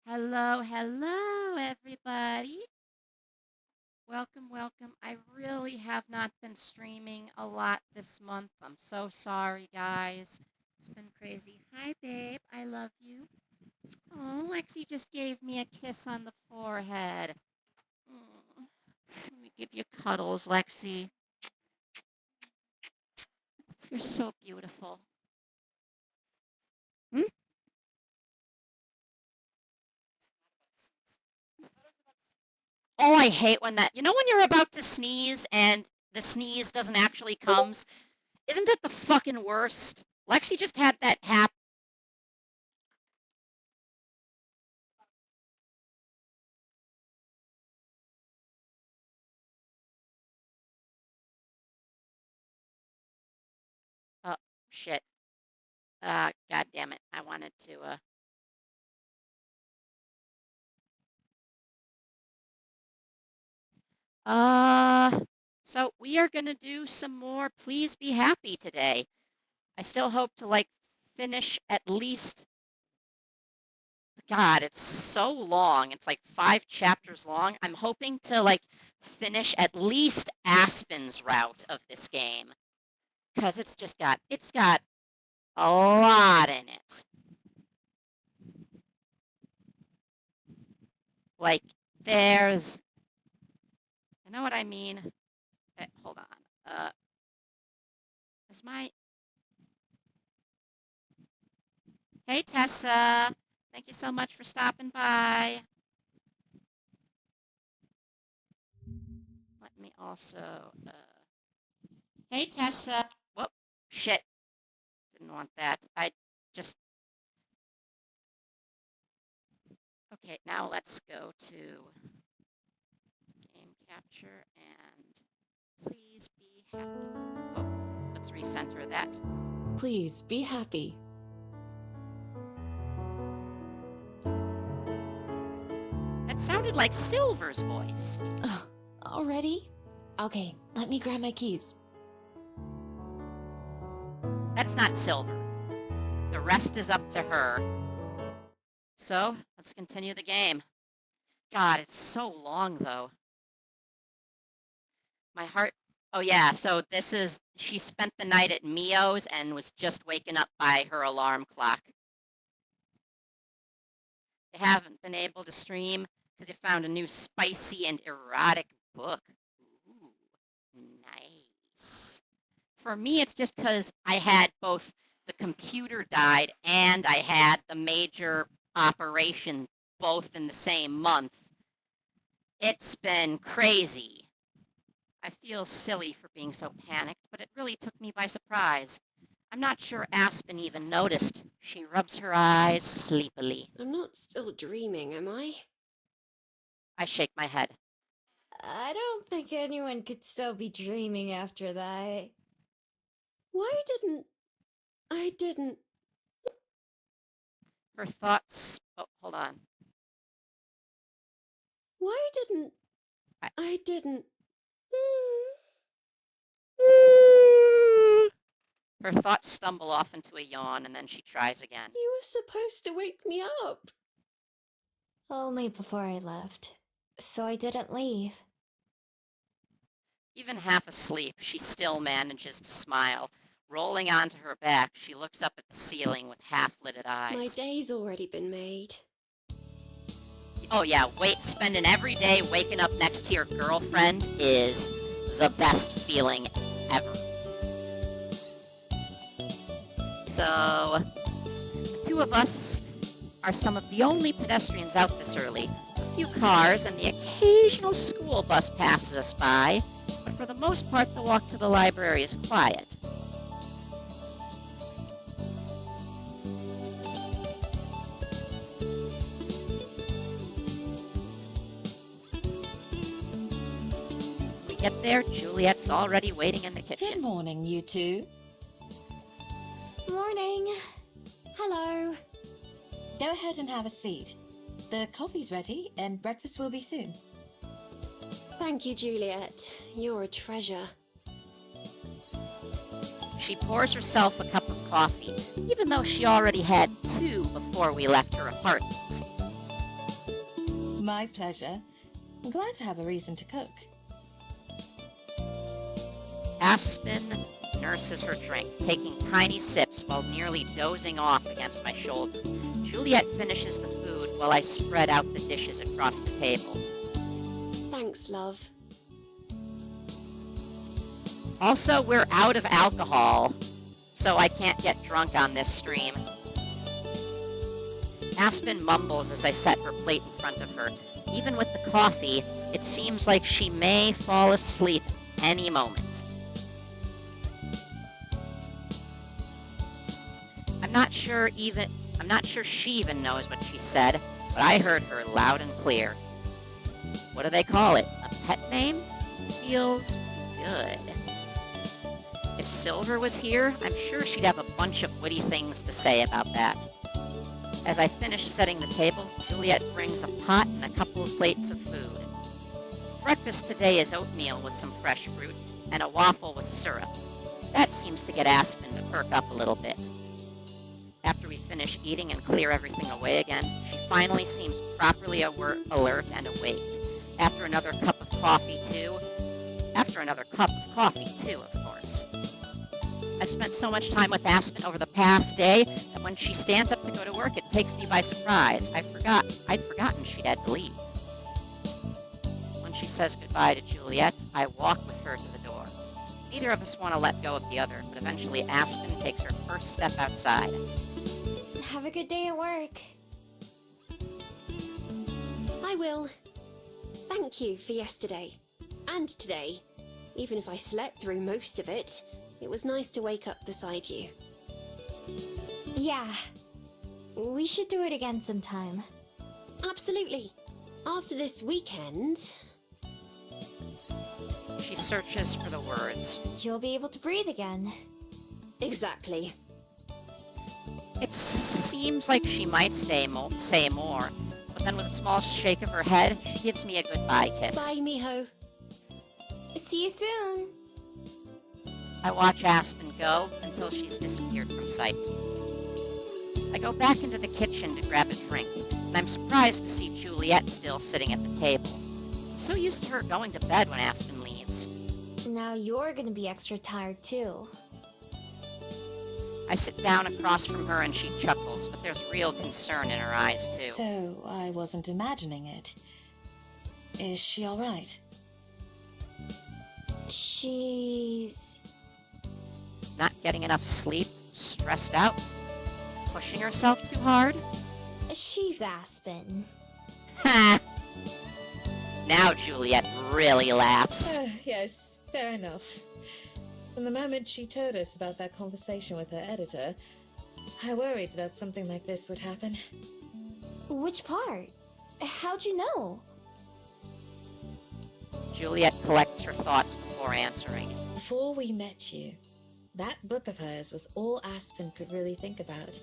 Hello, hello, everybody. Welcome, welcome. I really have not been streaming a lot this month. I'm so sorry, guys. It's been crazy. Hi, babe. I love you. Oh, Lexi just gave me a kiss on the forehead. Mm. Let me give you cuddles, Lexi. You're so beautiful. Hmm? Oh, I hate when that. You know when you're about to sneeze and the sneeze doesn't actually comes? Isn't that the fucking worst? Lexi just had that happen. Oh, shit. God damn it. I wanted to, uh, so we are gonna do some more Please Be Happy today. I still hope to, like, finish at least, God, it's so long. It's like 5 chapters long. I'm hoping to, like, finish at least Aspen's route of this game. Because it's got a lot in it. Like, there's, you know what I mean? Hold on. Uh, is my Hey, Tessa. Thank you so much for stopping by. Let me also. Hey, Tessa. Whoop. Shit. Didn't want that. I just. Okay, now let's go to game capture and please be happy. Oh, let's recenter that. Please be happy. That sounded like Silver's voice. Already? Okay, let me grab my keys. That's not Silver. The rest is up to her. So, let's continue the game. God, it's so long, though. My heart. Oh, yeah. So she spent the night at Mio's and was just waken up by her alarm clock. They haven't been able to stream because they found a new spicy and erotic book. Ooh, nice. For me, it's just because I had both the computer died and I had the major operation both in the same month. It's been crazy. I feel silly for being so panicked, but it really took me by surprise. I'm not sure Aspen even noticed. She rubs her eyes sleepily. I'm not still dreaming, am I? I shake my head. I don't think anyone could still be dreaming after that. Why didn't... I didn't... Her thoughts. Oh, hold on. Why didn't... I- I didn't... Her thoughts stumble off into a yawn, and then she tries again. You were supposed to wake me up. Only before I left, so I didn't leave. Even half asleep, she still manages to smile. Rolling onto her back, she looks up at the ceiling with half-lidded eyes. My day's already been made. Oh yeah, spending every day waking up next to your girlfriend is the best feeling ever. So, the two of us are some of the only pedestrians out this early. A few cars and the occasional school bus passes us by, but for the most part the walk to the library is quiet. We get there, Juliet's already waiting in the Good kitchen. morning, you two. Morning. Hello. Go ahead and have a seat. The coffee's ready and breakfast will be soon. Thank you, Juliet. You're a treasure. She pours herself a cup of coffee, even though she already had two before we left her apartment. My pleasure. I'm glad to have a reason to cook. Aspen nurses her drink, taking tiny sips while nearly dozing off against my shoulder. Juliet finishes the food while I spread out the dishes across the table. Thanks, love. Also, we're out of alcohol, so I can't get drunk on this stream. Aspen mumbles as I set her plate in front of her. Even with the coffee, it seems like she may fall asleep any moment. I'm not sure she even knows what she said, but I heard her loud and clear. What do they call it? A pet name? Feels good. If Silver was here, I'm sure she'd have a bunch of witty things to say about that. As I finish setting the table, Juliet brings a pot and a couple of plates of food. Breakfast today is oatmeal with some fresh fruit and a waffle with syrup. That seems to get Aspen to perk up a little bit. After we finish eating and clear everything away again, she finally seems properly alert and awake. After another cup of coffee, too, of course. I've spent so much time with Aspen over the past day that when she stands up to go to work, it takes me by surprise. I'd forgotten she had to leave. When she says goodbye to Juliet, I walk with her to the door. Neither of us want to let go of the other, but eventually Aspen takes her first step outside. Have a good day at work. I will. Thank you for yesterday. And today. Even if I slept through most of it, it was nice to wake up beside you. Yeah. We should do it again sometime. Absolutely. After this weekend... She searches for the words. You'll be able to breathe again. Exactly. It seems like she might say more, but then with a small shake of her head, she gives me a goodbye kiss. Bye, Miho. See you soon. I watch Aspen go until she's disappeared from sight. I go back into the kitchen to grab a drink, and I'm surprised to see Juliet still sitting at the table. I'm so used to her going to bed when Aspen leaves. Now you're gonna be extra tired too. I sit down across from her and she chuckles, but there's real concern in her eyes, too. So, I wasn't imagining it. Is she alright? She's... Not getting enough sleep, stressed out, pushing herself too hard. She's Aspen. Ha! Now Juliet really laughs. Yes, fair enough. From the moment she told us about that conversation with her editor, I worried that something like this would happen. Which part? How'd you know? Juliet collects her thoughts before answering. Before we met you, that book of hers was all Aspen could really think about.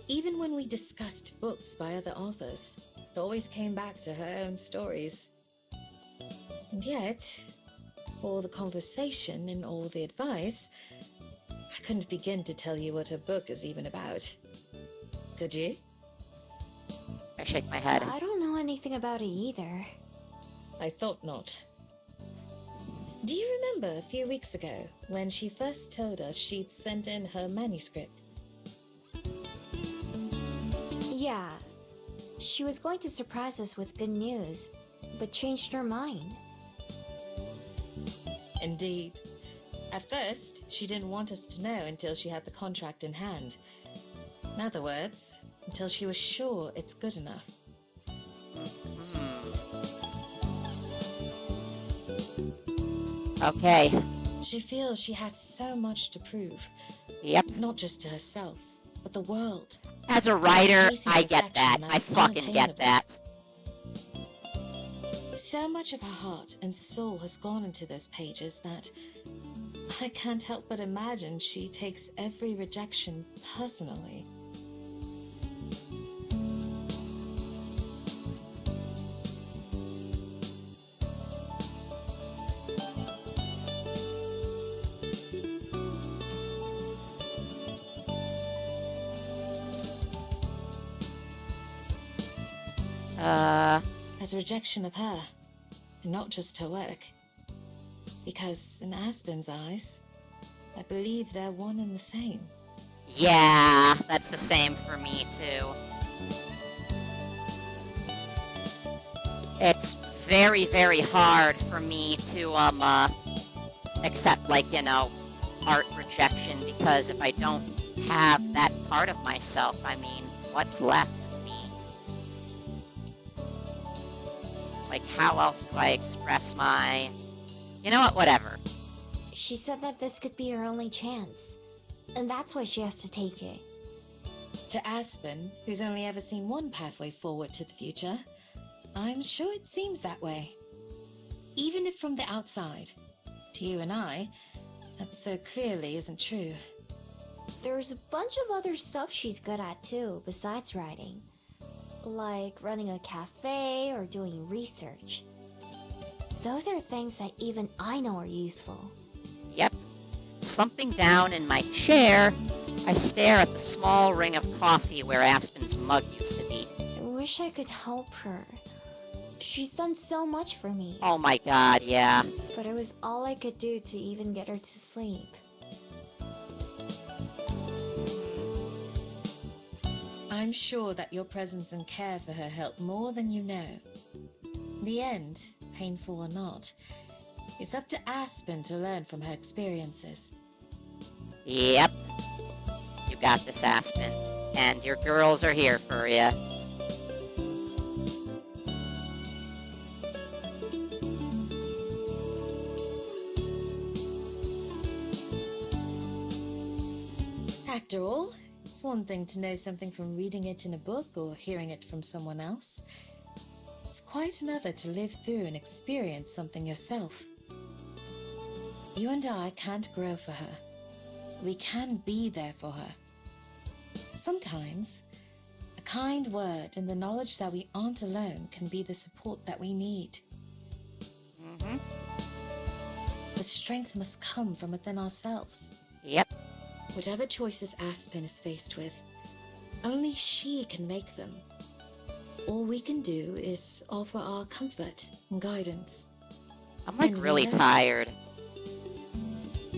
Even when we discussed books by other authors, it always came back to her own stories. And yet, for all the conversation and all the advice, I couldn't begin to tell you what her book is even about. Could you? I shake my head. I don't know anything about it either. I thought not. Do you remember a few weeks ago when she first told us she'd sent in her manuscript? Yeah. She was going to surprise us with good news, but changed her mind. Indeed. At first, she didn't want us to know until she had the contract in hand. In other words, until she was sure it's good enough. Okay. She feels she has so much to prove. Yep. Not just to herself, but the world. As a writer, Chasing I get that. perfection I that's fucking get unattainable. that. So much of her heart and soul has gone into those pages that I can't help but imagine she takes every rejection personally. as rejection of her, and not just her work. Because in Aspen's eyes, I believe they're one and the same. Yeah, that's the same for me, too. It's very, very hard for me to, accept, like, art rejection, because if I don't have that part of myself, I mean, what's left of me? Like, how else do I express my... You know what, whatever. She said that this could be her only chance, and that's why she has to take it. To Aspen, who's only ever seen one pathway forward to the future, I'm sure it seems that way. Even if from the outside, to you and I, that so clearly isn't true. There's a bunch of other stuff she's good at too, besides writing. Like running a cafe or doing research. Those are things that even I know are useful. Yep. Slumping down in my chair, I stare at the small ring of coffee where Aspen's mug used to be. I wish I could help her. She's done so much for me. Oh my god, yeah. But it was all I could do to even get her to sleep. I'm sure that your presence and care for her helped more than you know. The end, painful or not, is up to Aspen to learn from her experiences. Yep. You got this, Aspen. And your girls are here for you. After all, it's one thing to know something from reading it in a book or hearing it from someone else. It's quite another to live through and experience something yourself. You and I can't grow for her. We can be there for her. Sometimes, a kind word and the knowledge that we aren't alone can be the support that we need. Mm-hmm. The strength must come from within ourselves. Yep. Whatever choices Aspen is faced with, only she can make them. All we can do is offer our comfort and guidance. I'm like And really Mia? tired.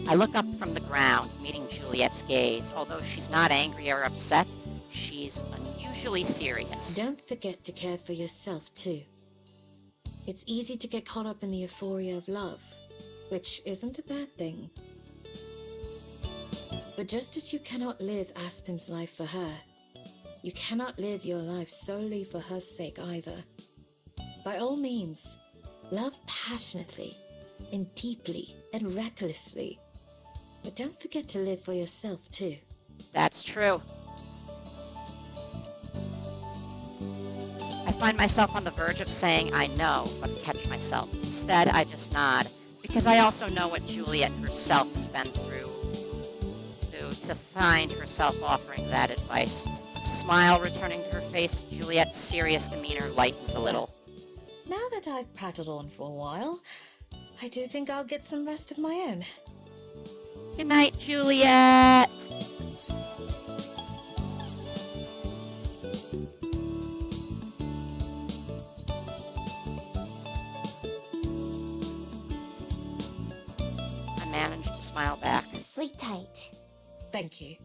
I look up from the ground, meeting Juliet's gaze. Although she's not angry or upset, she's unusually serious. Don't forget to care for yourself, too. It's easy to get caught up in the euphoria of love, which isn't a bad thing. But just as you cannot live Aspen's life for her, you cannot live your life solely for her sake either. By all means, love passionately, and deeply, and recklessly. But don't forget to live for yourself, too. That's true. I find myself on the verge of saying I know, but catch myself. Instead, I just nod, because I also know what Juliet herself has been through to find herself offering that advice. A smile returning to her face, Juliet's serious demeanor lightens a little. Now that I've prattled on for a while, I do think I'll get some rest of my own. Good night, Juliet! I managed to smile back. Sleep tight. Thank you.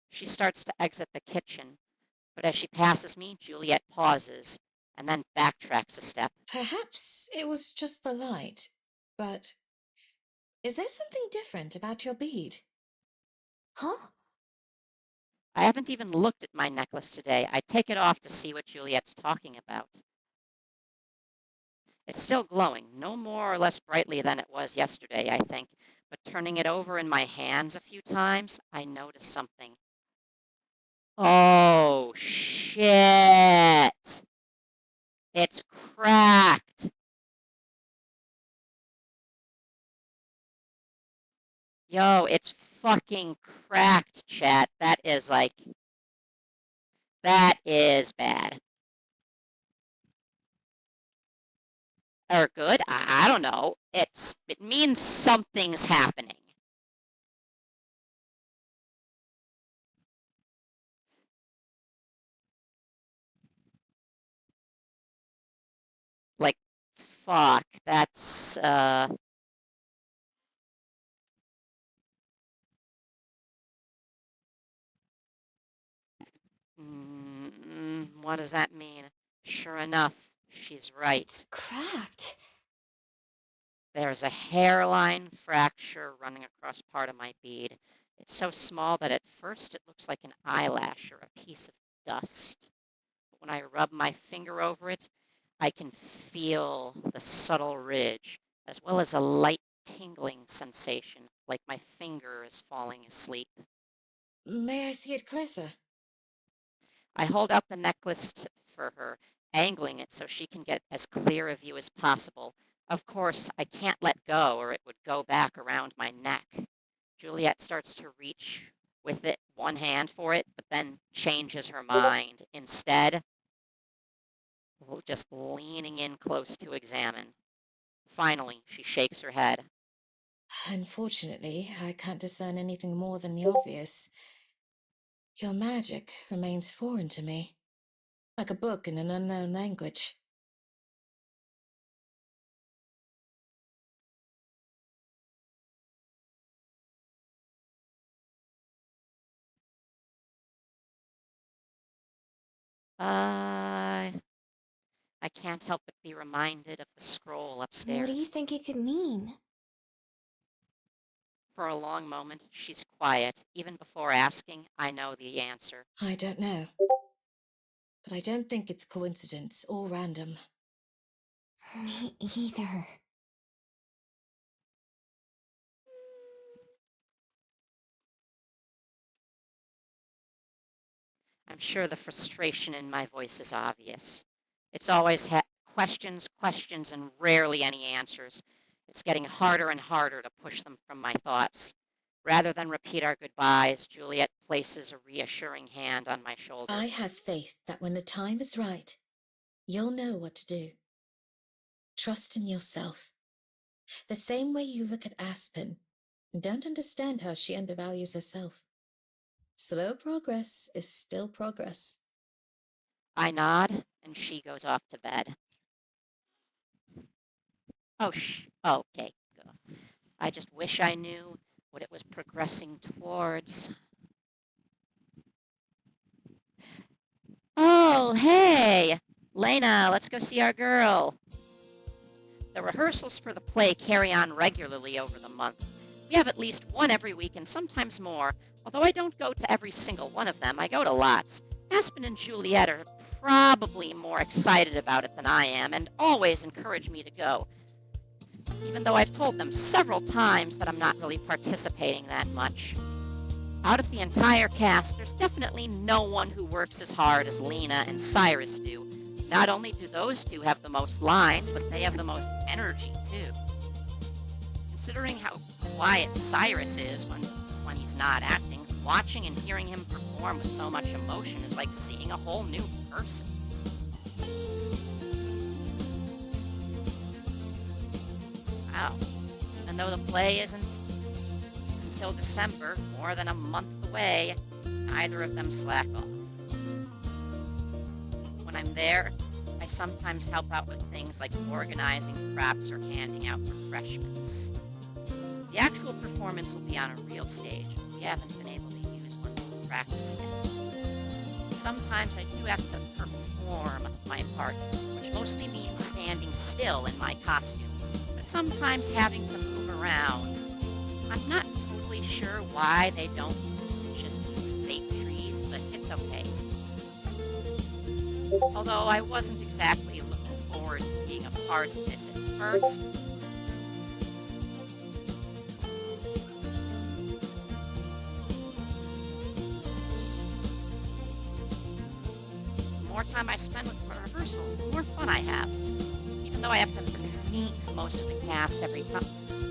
She starts to exit the kitchen, but as she passes me, Juliet pauses and then backtracks a step. Perhaps it was just the light, but is there something different about your bead? Huh? I haven't even looked at my necklace today. I take it off to see what Juliet's talking about. It's still glowing, no more or less brightly than it was yesterday, I think, but turning it over in my hands a few times, I notice something. Oh, shit! It's cracked! Yo, it's fucking cracked, chat. That is bad. Or good? I don't know. It means something's happening. fuck. That's, what does that mean? Sure enough, she's It's right. cracked. There's a hairline fracture running across part of my bead. It's so small that at first it looks like an eyelash or a piece of dust. But when I rub my finger over it, I can feel the subtle ridge, as well as a light tingling sensation, like my finger is falling asleep. May I see it closer? I hold out the necklace for her, angling it so she can get as clear a view as possible. Of course, I can't let go or it would go back around my neck. Juliet starts to reach with it, one hand for it, but then changes her mind. Instead, just leaning in close to examine. Finally, she shakes her head. Unfortunately, I can't discern anything more than the obvious. Your magic remains foreign to me, like a book in an unknown language. I can't help but be reminded of the scroll What do you upstairs. think it could mean? For a long moment, she's quiet. Even before asking, I know the answer. I don't know, but I don't think it's coincidence or random. Me either. I'm sure the frustration in my voice is obvious. It's always questions, questions, and rarely any answers. It's getting harder and harder to push them from my thoughts. Rather than repeat our goodbyes, Juliet places a reassuring hand on my shoulder. I have faith that when the time is right, you'll know what to do. Trust in yourself. The same way you look at Aspen and don't understand how she undervalues herself. Slow progress is still progress. I nod, and she goes off to bed. Okay. I just wish I knew what it was progressing towards. Oh, hey! Lena, let's go see our girl. The rehearsals for the play carry on regularly over the month. We have at least one every week and sometimes more. Although I don't go to every single one of them, I go to lots. Aspen and Juliet are probably more excited about it than I am and always encourage me to go, even though I've told them several times that I'm not really participating that much. Out of the entire cast, there's definitely no one who works as hard as Lena and Cyrus do. Not only do those two have the most lines, but they have the most energy, too. Considering how quiet Cyrus is when he's not acting, watching and hearing him perform with so much emotion is like seeing a whole new person. Wow. Even though the play isn't until December, more than a month away, neither of them slack off. When I'm there, I sometimes help out with things like organizing props or handing out refreshments. The actual performance will be on a real stage. We haven't been able to use one for practice yet. Sometimes I do have to perform my part, which mostly means standing still in my costume, but sometimes having to move around. I'm not totally sure why they don't just use fake trees, but it's okay. Although I wasn't exactly looking forward to being a part of this at first. The more time I spend with rehearsals, the more fun I have. Even though I have to meet most of the cast every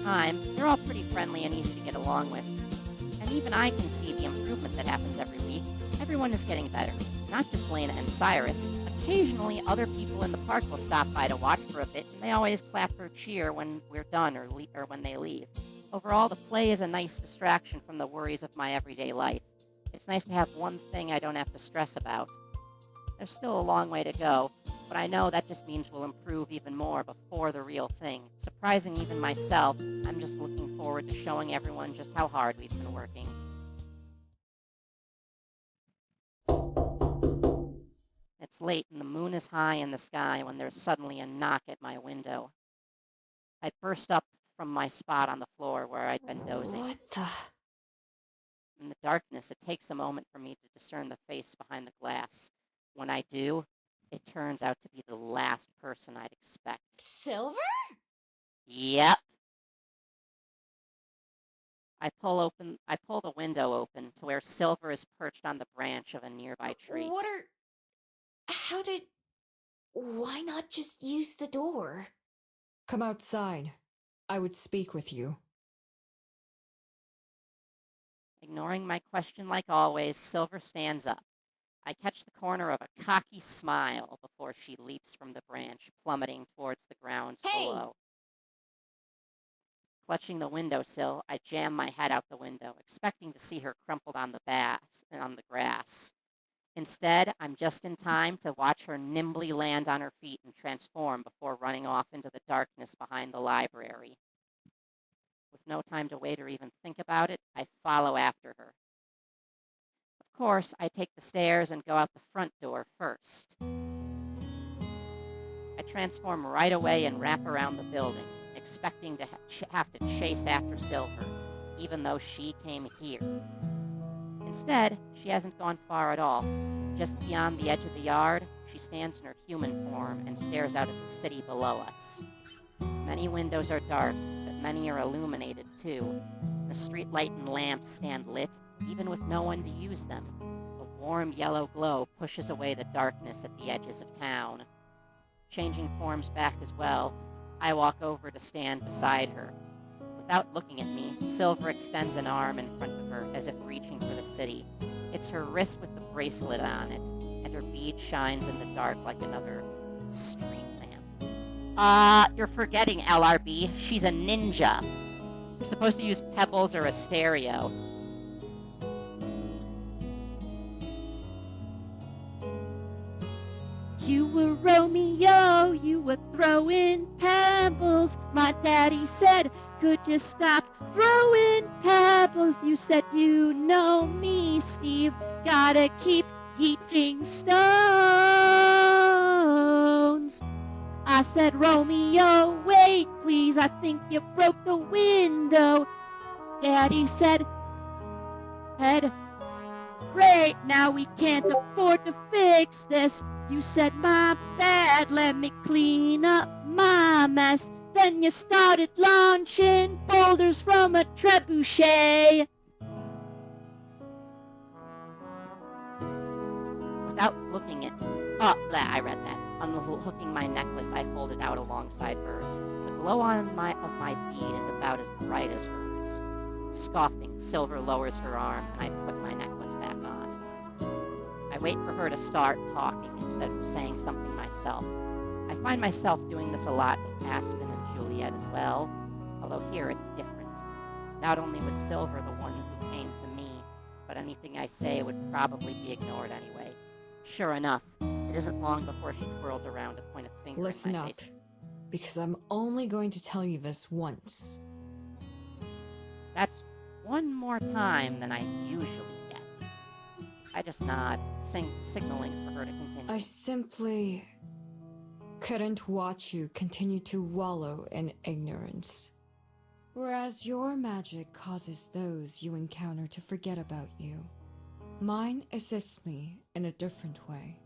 time, they're all pretty friendly and easy to get along with. And even I can see the improvement that happens every week. Everyone is getting better, not just Lena and Cyrus. Occasionally, other people in the park will stop by to watch for a bit, and they always clap or cheer when we're done or when they leave. Overall, the play is a nice distraction from the worries of my everyday life. It's nice to have one thing I don't have to stress about. There's still a long way to go, But I know that just means we'll improve even more before the real thing. Surprising even myself, I'm just looking forward to showing everyone just how hard we've been working. It's late and the moon is high in the sky when there's suddenly a knock at my window. I burst up from my spot on the floor where I'd been dozing. What the? In the darkness, it takes a moment for me to discern the face behind the glass. When I do, it turns out to be the last person I'd expect. Silver? Yep. I pull the window open to where Silver is perched on the branch of a nearby tree. Why not just use the door? Come outside. I would speak with you. Ignoring my question like always, Silver stands up. I catch the corner of a cocky smile before she leaps from the branch, plummeting towards the ground below. Clutching the windowsill, I jam my head out the window, expecting to see her crumpled on the grass. Instead, I'm just in time to watch her nimbly land on her feet and transform before running off into the darkness behind the library. With no time to wait or even think about it, I follow after her. Of course, I take the stairs and go out the front door first. I transform right away and wrap around the building, expecting to have to chase after Silver, even though she came here. Instead, she hasn't gone far at all. Just beyond the edge of the yard, she stands in her human form and stares out at the city below us. Many windows are dark, but many are illuminated too. The streetlight and lamps stand lit, even with no one to use them. A warm yellow glow pushes away the darkness at the edges of town. Changing forms back as well, I walk over to stand beside her. Without looking at me, Silver extends an arm in front of her as if reaching for the city. It's her wrist with the bracelet on it, and her bead shines in the dark like another street lamp. You're forgetting, LRB. She's a ninja. You're supposed to use pebbles or a stereo. You were Romeo, you were throwing pebbles. My daddy said, could you stop throwing pebbles? You said, you know me, Steve, gotta keep yeeting stones. I said, Romeo, wait, please, I think you broke the window. Daddy said, great, now we can't afford to fix this. You said, my bad, let me clean up my mess. Then you started launching boulders from a trebuchet. Without looking at... I read that. Unhooking my necklace, I hold it out alongside hers. The glow of my bead is about as bright as hers. Scoffing, Silver lowers her arm, and I put my necklace back on. I wait for her to start talking instead of saying something myself. I find myself doing this a lot with Aspen and Juliet as well, although here it's different. Not only was Silver the one who came to me, but anything I say would probably be ignored anyway. Sure enough, it isn't long before she twirls around to point a finger Listen in my up, face. because I'm only going to tell you this once. That's one more time than I usually get. I just nod, signaling for her to continue. I simply couldn't watch you continue to wallow in ignorance. Whereas your magic causes those you encounter to forget about you, mine assists me in a different way.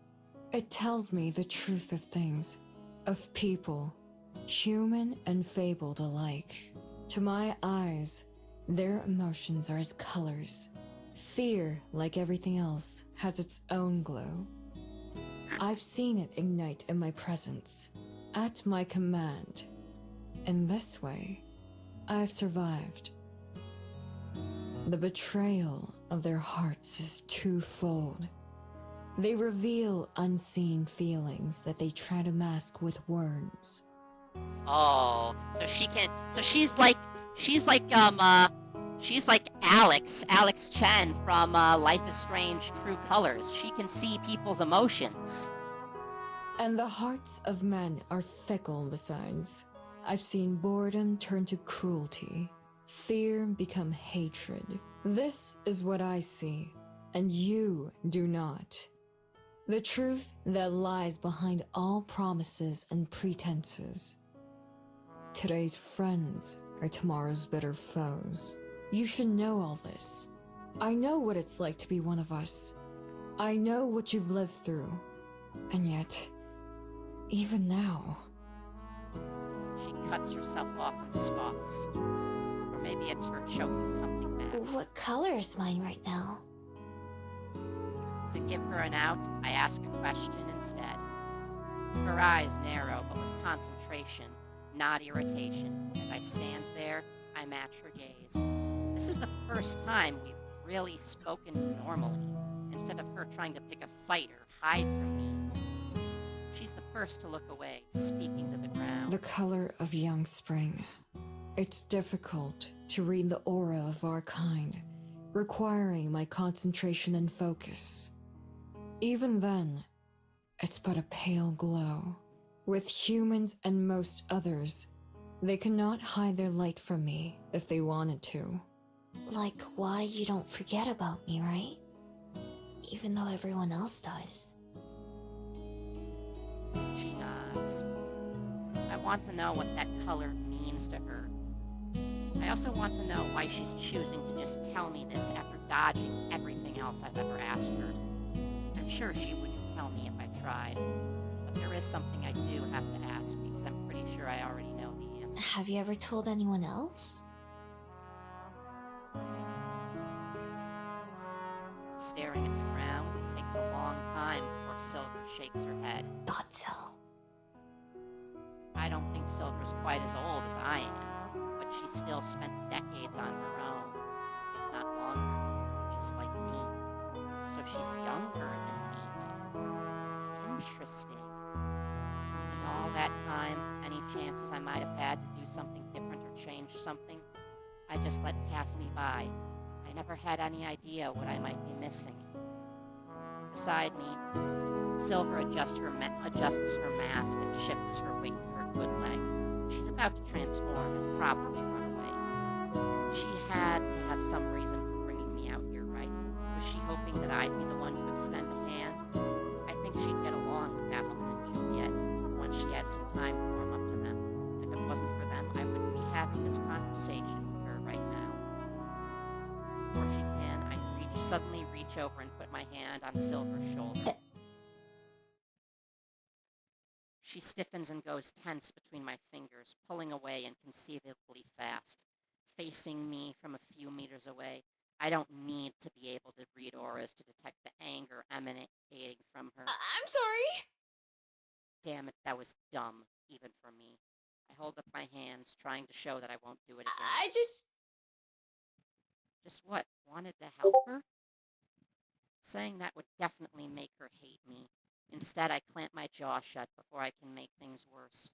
It tells me the truth of things, of people, human and fabled alike. To my eyes, their emotions are as colors. Fear, like everything else, has its own glow. I've seen it ignite in my presence, at my command. In this way, I've survived. The betrayal of their hearts is twofold. They reveal unseen feelings that they try to mask with words. Oh, so she's like Alex Chen from Life is Strange True Colors. She can see people's emotions. And the hearts of men are fickle besides. I've seen boredom turn to cruelty, fear become hatred. This is what I see, and you do not. The truth that lies behind all promises and pretenses. Today's friends are tomorrow's bitter foes. You should know all this. I know what it's like to be one of us. I know what you've lived through. And yet, even now... She cuts herself off and scoffs. Or maybe it's her choking something bad. What color is mine right now? To give her an out, I ask a question instead. Her eyes narrow, but with concentration, not irritation. As I stand there, I match her gaze. This is the first time we've really spoken normally, instead of her trying to pick a fight or hide from me. She's the first to look away, speaking to the ground. The color of young spring. It's difficult to read the aura of our kind, requiring my concentration and focus. Even then, it's but a pale glow. With humans and most others, they cannot hide their light from me if they wanted to. Like why you don't forget about me, right? Even though everyone else does. She nods. I want to know what that color means to her. I also want to know why she's choosing to just tell me this after dodging everything else I've ever asked her. I'm sure she wouldn't tell me if I tried, but there is something I do have to ask because I'm pretty sure I already know the answer. Have you ever told anyone else? Staring at the ground, it takes a long time before Silver shakes her head. Thought so. I don't think Silver's quite as old as I am, but she's still spent decades on her own, if not longer, just like me. So she's younger than me. Interesting. In all that time, any chances I might have had to do something different or change something, I just let pass me by. I never had any idea what I might be missing. Beside me, Silver adjusts her mask and shifts her weight to her good leg. She's about to transform and probably run away. She had to have some reason for bringing me out here, right? Was she hoping that I'd be the one to extend a hand? I think she'd get along with Aspen and Juliet once she had some time to warm up to them. If it wasn't for them, I wouldn't be having this conversation with her right now. Before she can, I suddenly reach over and put my hand on Silver's shoulder. She stiffens and goes tense between my fingers, pulling away inconceivably fast, facing me from a few meters away. I don't need to be able to read auras to detect the anger emanating from her. I'm sorry. Damn it, that was dumb, even for me. I hold up my hands, trying to show that I won't do it again. I just... Just what? Wanted to help her? Saying that would definitely make her hate me. Instead, I clamp my jaw shut before I can make things worse.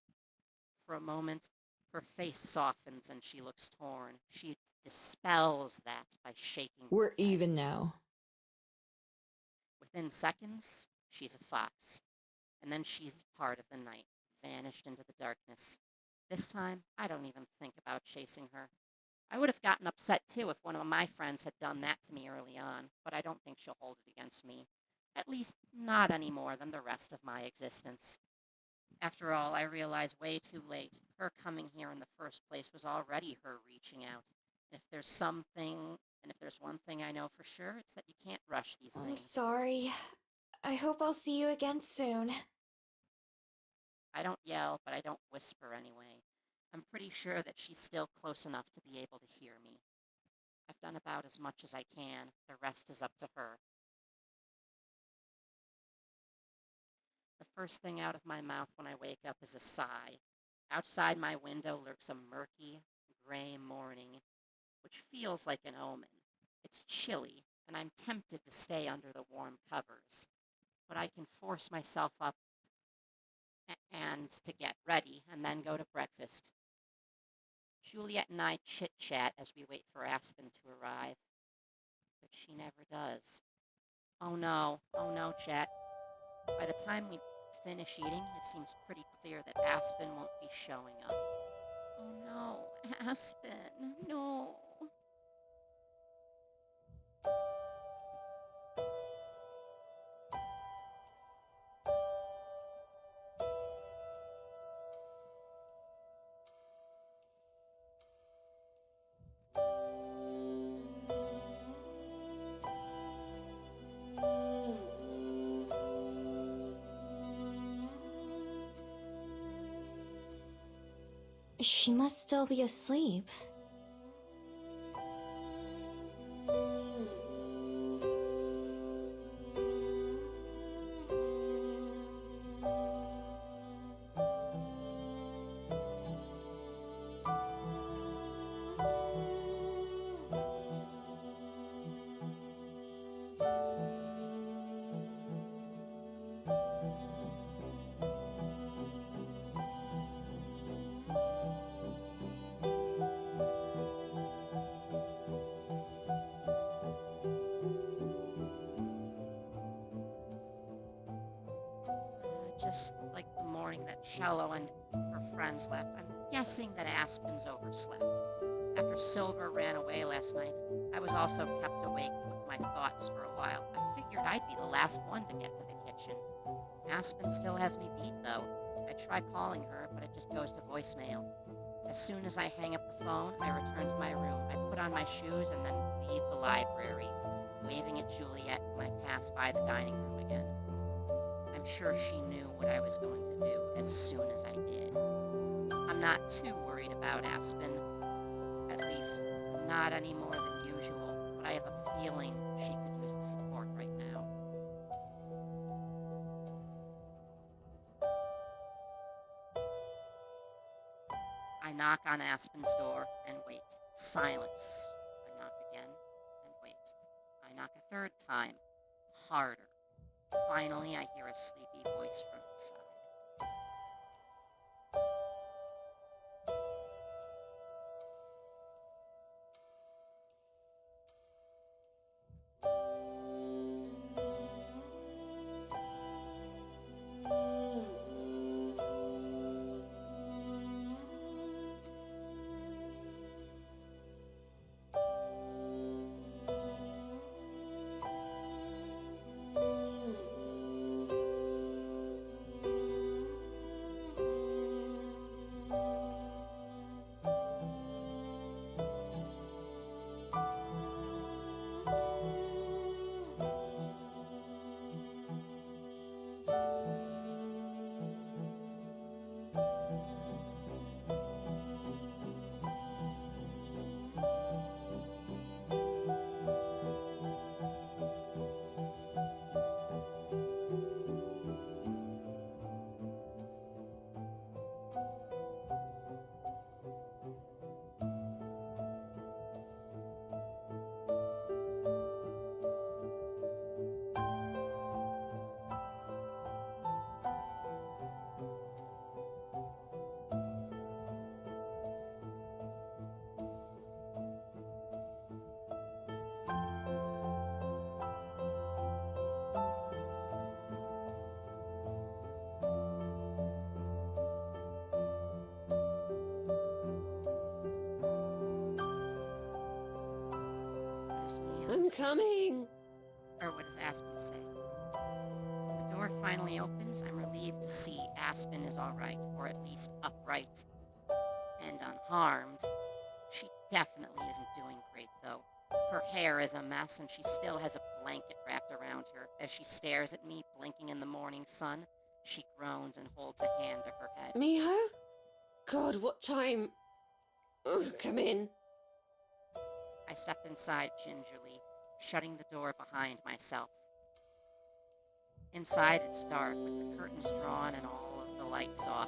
For a moment, her face softens and she looks torn. She dispels that by shaking. We're even now. Within seconds, she's a fox. And then she's part of the night, vanished into the darkness. This time, I don't even think about chasing her. I would have gotten upset too if one of my friends had done that to me early on, but I don't think she'll hold it against me. At least, not any more than the rest of my existence. After all, I realize way too late, her coming here in the first place was already her reaching out. If there's one thing I know for sure, it's that you can't rush these I'm things. sorry. I hope I'll see you again soon. I don't yell, but I don't whisper anyway. I'm pretty sure that she's still close enough to be able to hear me. I've done about as much as I can. The rest is up to her. The first thing out of my mouth when I wake up is a sigh. Outside my window lurks a murky, gray morning, which feels like an omen. It's chilly, and I'm tempted to stay under the warm covers. But I can force myself up and to get ready, and then go to breakfast. Juliet and I chit-chat as we wait for Aspen to arrive. But she never does. Oh no, chat. By the time we finish eating, it seems pretty clear that Aspen won't be showing up. Oh no, Aspen, no. She must still be asleep. Just like the morning that Cello and her friends left, I'm guessing that Aspen's overslept. After Silver ran away last night, I was also kept awake with my thoughts for a while. I figured I'd be the last one to get to the kitchen. Aspen still has me beat, though. I try calling her, but it just goes to voicemail. As soon as I hang up the phone, I return to my room. I put on my shoes and then leave the library, waving at Juliet when I pass by the dining room again. I'm sure she knew what I was going to do as soon as I did. I'm not too worried about Aspen, at least not any more than usual, but I have a feeling she could use the support right now. I knock on Aspen's door and wait. Silence. I knock again and wait. I knock a third time, harder. Finally, I hear a sleepy voice from inside. I'm coming! Or what does Aspen say? When the door finally opens, I'm relieved to see Aspen is all right, or at least upright and unharmed. She definitely isn't doing great, though. Her hair is a mess, and she still has a blanket wrapped around her. As she stares at me, blinking in the morning sun, she groans and holds a hand to her head. Miho? God, what time? Oh, come in. I step inside gingerly, shutting the door behind myself. Inside, it's dark, with the curtains drawn and all of the lights off.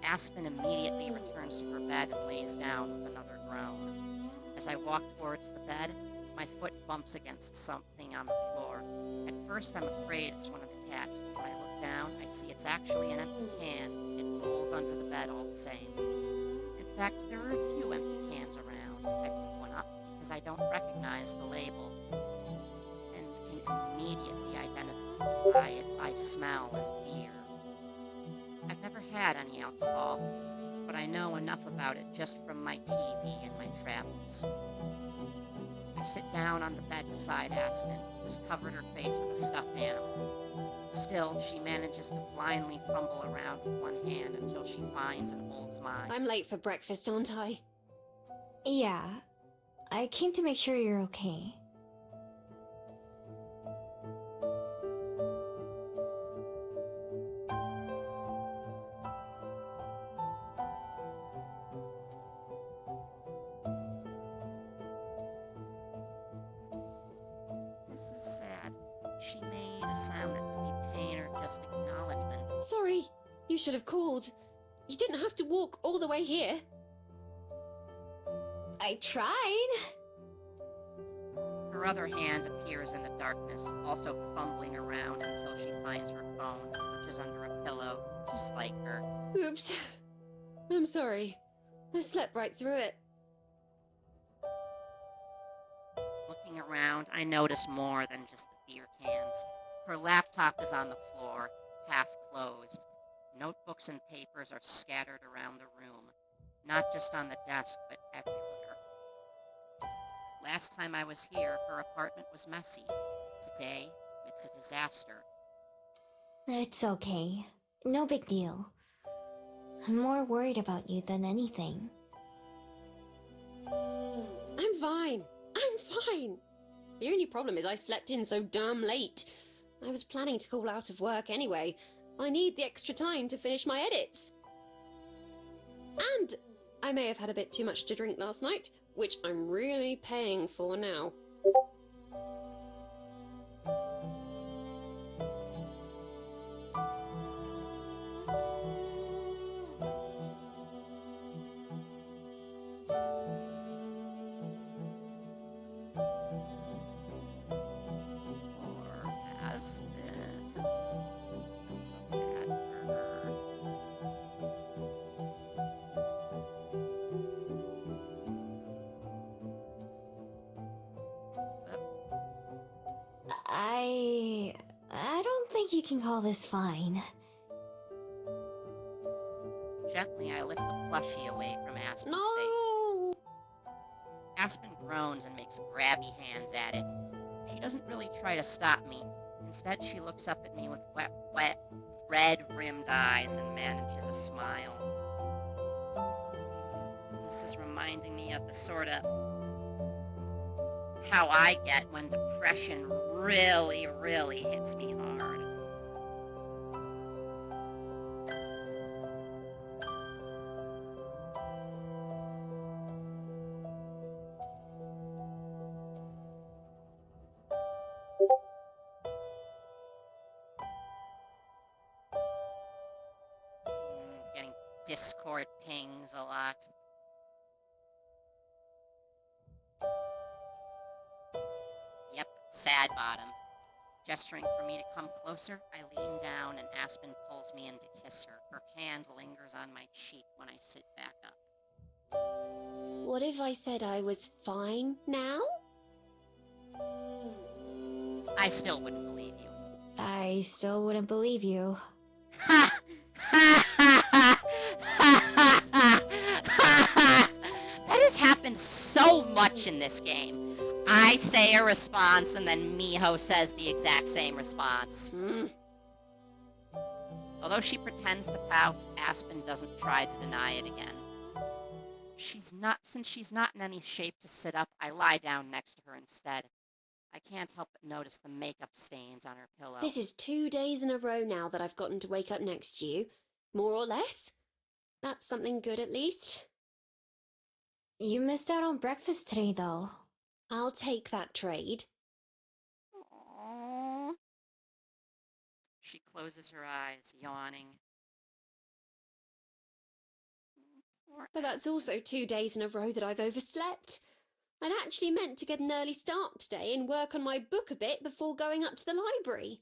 Aspen immediately returns to her bed and lays down with another groan. As I walk towards the bed, my foot bumps against something on the floor. At first, I'm afraid it's one of the cats, but when I look down, I see it's actually an empty can. It rolls under the bed all the same. In fact, there are a few empty cans around. I pick one up because I don't recognize the label and can immediately identify it by smell as beer. had any alcohol, but I know enough about it just from my TV and my travels. I sit down on the bed beside Aspen, who's covered her face with a stuffed animal. Still, she manages to blindly fumble around with one hand until she finds and holds mine. I'm late for breakfast, aren't I? Yeah, I came to make sure you're okay. This is sad. She made a sound that could be pain or just acknowledgement. Sorry, you should have called. You didn't have to walk all the way here. I tried. Her other hand appears in the darkness, also fumbling around until she finds her phone, which is under a pillow, just like her. Oops. I'm sorry. I slept right through it. Looking around, I notice more than just the beer cans. Her laptop is on the floor, half closed. Notebooks and papers are scattered around the room, not just on the desk, but everywhere. Last time I was here, her apartment was messy. Today, it's a disaster. It's okay. No big deal. I'm more worried about you than anything. I'm fine. I'm fine. The only problem is I slept in so damn late. I was planning to call out of work anyway. I need the extra time to finish my edits. And I may have had a bit too much to drink last night, which I'm really paying for now. Poor Aspen. So bad for her. I don't think you can call this fine. Gently, I lift the plushie away from Aspen's face. No! Aspen groans and makes grabby hands at it. She doesn't really try to stop me. Instead, she looks up at me with wet, red-rimmed eyes and manages a smile. This is reminding me of the sort of how I get when depression really, really hits me hard. Getting Discord pings a lot. Yep, sad bottom. Gesturing for me to come closer, I lean down and Aspen pulls me in to kiss her. Her hand lingers on my cheek when I sit back up. What if I said I was fine now? I still wouldn't believe you. I still wouldn't believe you. Ha! That has happened so much in this game. I say a response and then Miho says the exact same response. Although she pretends to pout, Aspen doesn't try to deny it again. Since she's not in any shape to sit up, I lie down next to her instead. I can't help but notice the makeup stains on her pillow. This is 2 days in a row now that I've gotten to wake up next to you. More or less. That's something good at least. You missed out on breakfast today, though. I'll take that trade. Aww. She closes her eyes, yawning. Poor But that's also 2 days in a row that I've overslept. I'd actually meant to get an early start today and work on my book a bit before going up to the library.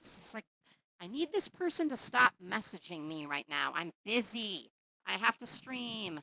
It's like, I need this person to stop messaging me right now. I'm busy. I have to stream.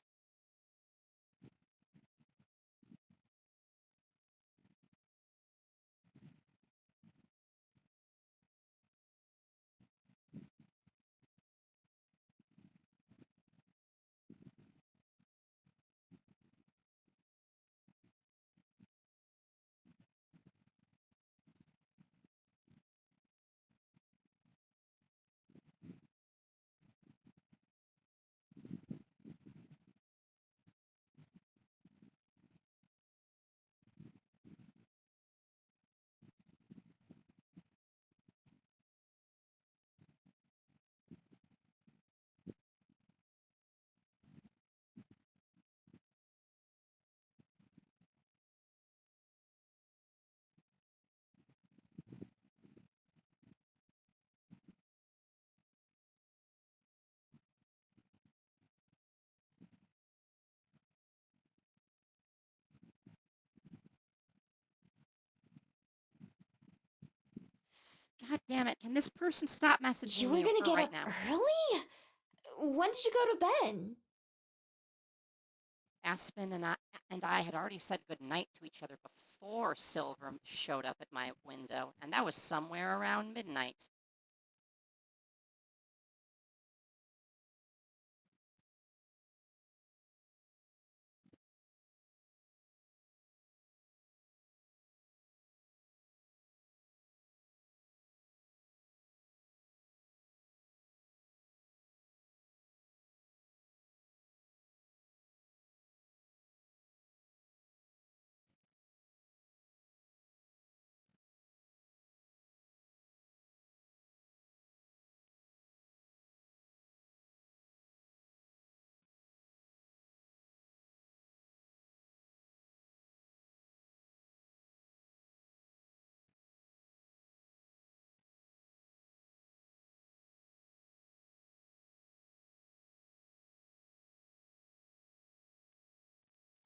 God damn it. Can this person stop messaging You were me gonna get right up now? early? When did you go to bed? Aspen and I had already said goodnight to each other before Silver showed up at my window, and that was somewhere around midnight.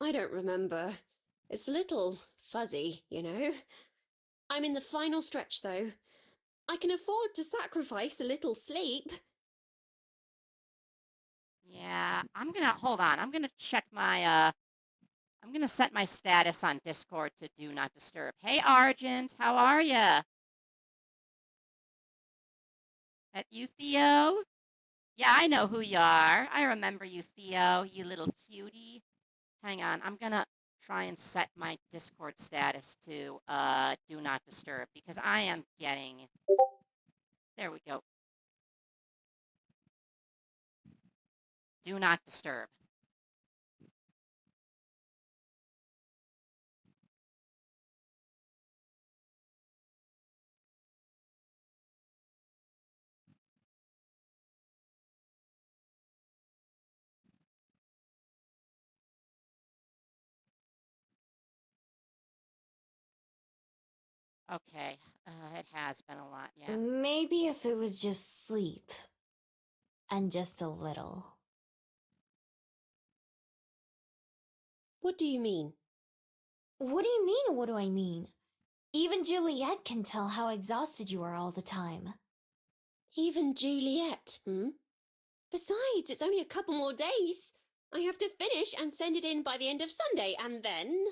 I don't remember. It's a little fuzzy, you know? I'm in the final stretch, though. I can afford to sacrifice a little sleep. Yeah, hold on. I'm gonna check I'm gonna set my status on Discord to Do Not Disturb. Hey, Argent, how are ya? At you, Theo? Yeah, I know who you are. I remember you, Theo, you little cutie. Hang on, I'm gonna try and set my Discord status to Do Not Disturb because I am getting... There we go. Do Not Disturb. Okay, it has been a lot, yeah. Maybe if it was just sleep. And just a little. What do you mean? What do you mean, what do I mean? Even Juliet can tell how exhausted you are all the time. Even Juliet, hmm? Besides, it's only a couple more days. I have to finish and send it in by the end of Sunday, and then...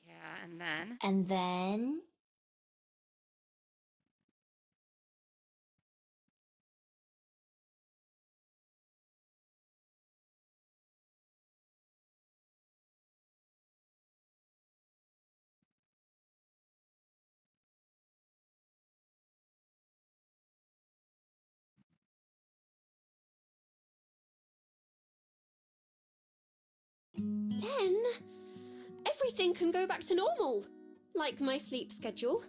Yeah, and then... And then... Then... everything can go back to normal. Like my sleep schedule.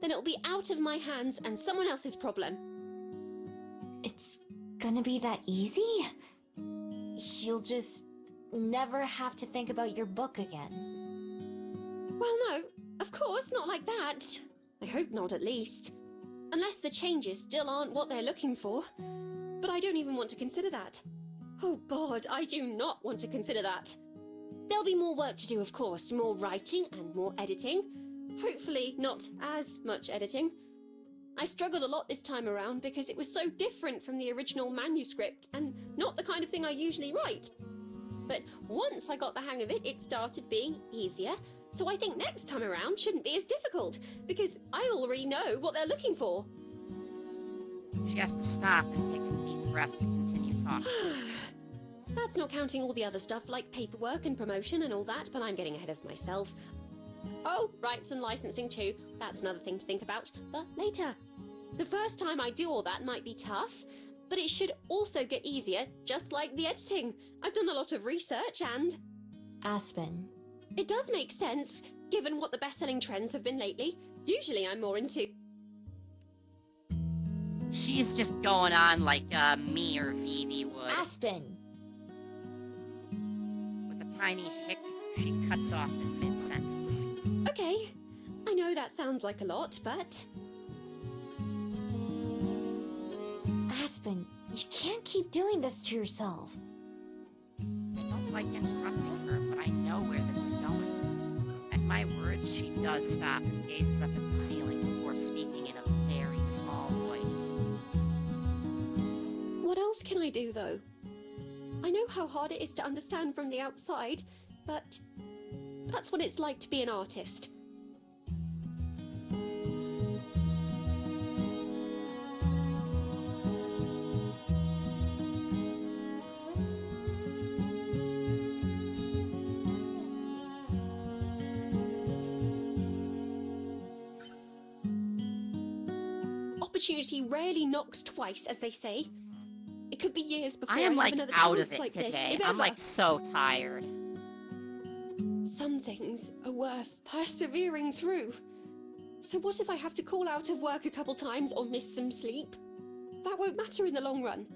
Then it'll be out of my hands and someone else's problem. It's gonna be that easy? You'll just never have to think about your book again. Well, no, of course, not like that. I hope not, at least. Unless the changes still aren't what they're looking for. But I don't even want to consider that. Oh God, I do not want to consider that. There'll be more work to do, of course, more writing and more editing. Hopefully not as much editing. I struggled a lot this time around because it was so different from the original manuscript and not the kind of thing I usually write. But once I got the hang of it, it started being easier. So I think next time around shouldn't be as difficult because I already know what they're looking for. She has to stop and take a deep breath to continue talking. That's not counting all the other stuff like paperwork and promotion and all that, but I'm getting ahead of myself. Oh, rights and licensing too. That's another thing to think about, but later. The first time I do all that might be tough, but it should also get easier, just like the editing. I've done a lot of research and... Aspen. It does make sense, given what the best-selling trends have been lately. Usually I'm more into... She's just going on like me or Vivi would. Aspen. With a tiny hic, she cuts off in mid-sentence. Okay, I know that sounds like a lot, but... Aspen, you can't keep doing this to yourself. I don't like interrupting her, but I know where this is going. At my words, she does stop and gazes up at the ceiling before speaking in a very small voice. What else can I do, though? I know how hard it is to understand from the outside, but that's what it's like to be an artist. Opportunity rarely knocks twice, as they say. It could be years before I am have like another out chance of it like today. this, if I'm ever. like so tired. Some things are worth persevering through. So what if I have to call out of work a couple times or miss some sleep? That won't matter in the long run.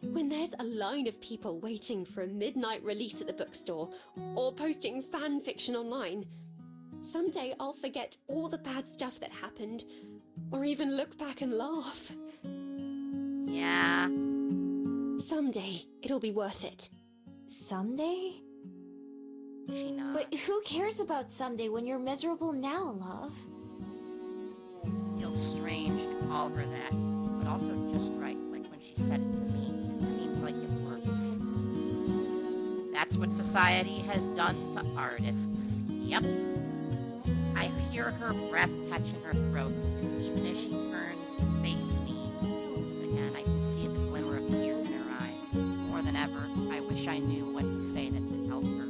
When there's a line of people waiting for a midnight release at the bookstore or posting fan fiction online, someday I'll forget all the bad stuff that happened or even look back and laugh. Yeah. Someday it'll be worth it. Someday? She nods. But who cares about someday when you're miserable now, love? It feels strange to call her that, but also just right, like when she said it to me. It seems like it works. That's what society has done to artists. Yep. I hear her breath catching her throat, even as she turns to face me. Again, I can see the glimmer of tears in her eyes. More than ever, I wish I knew what to say that would help her.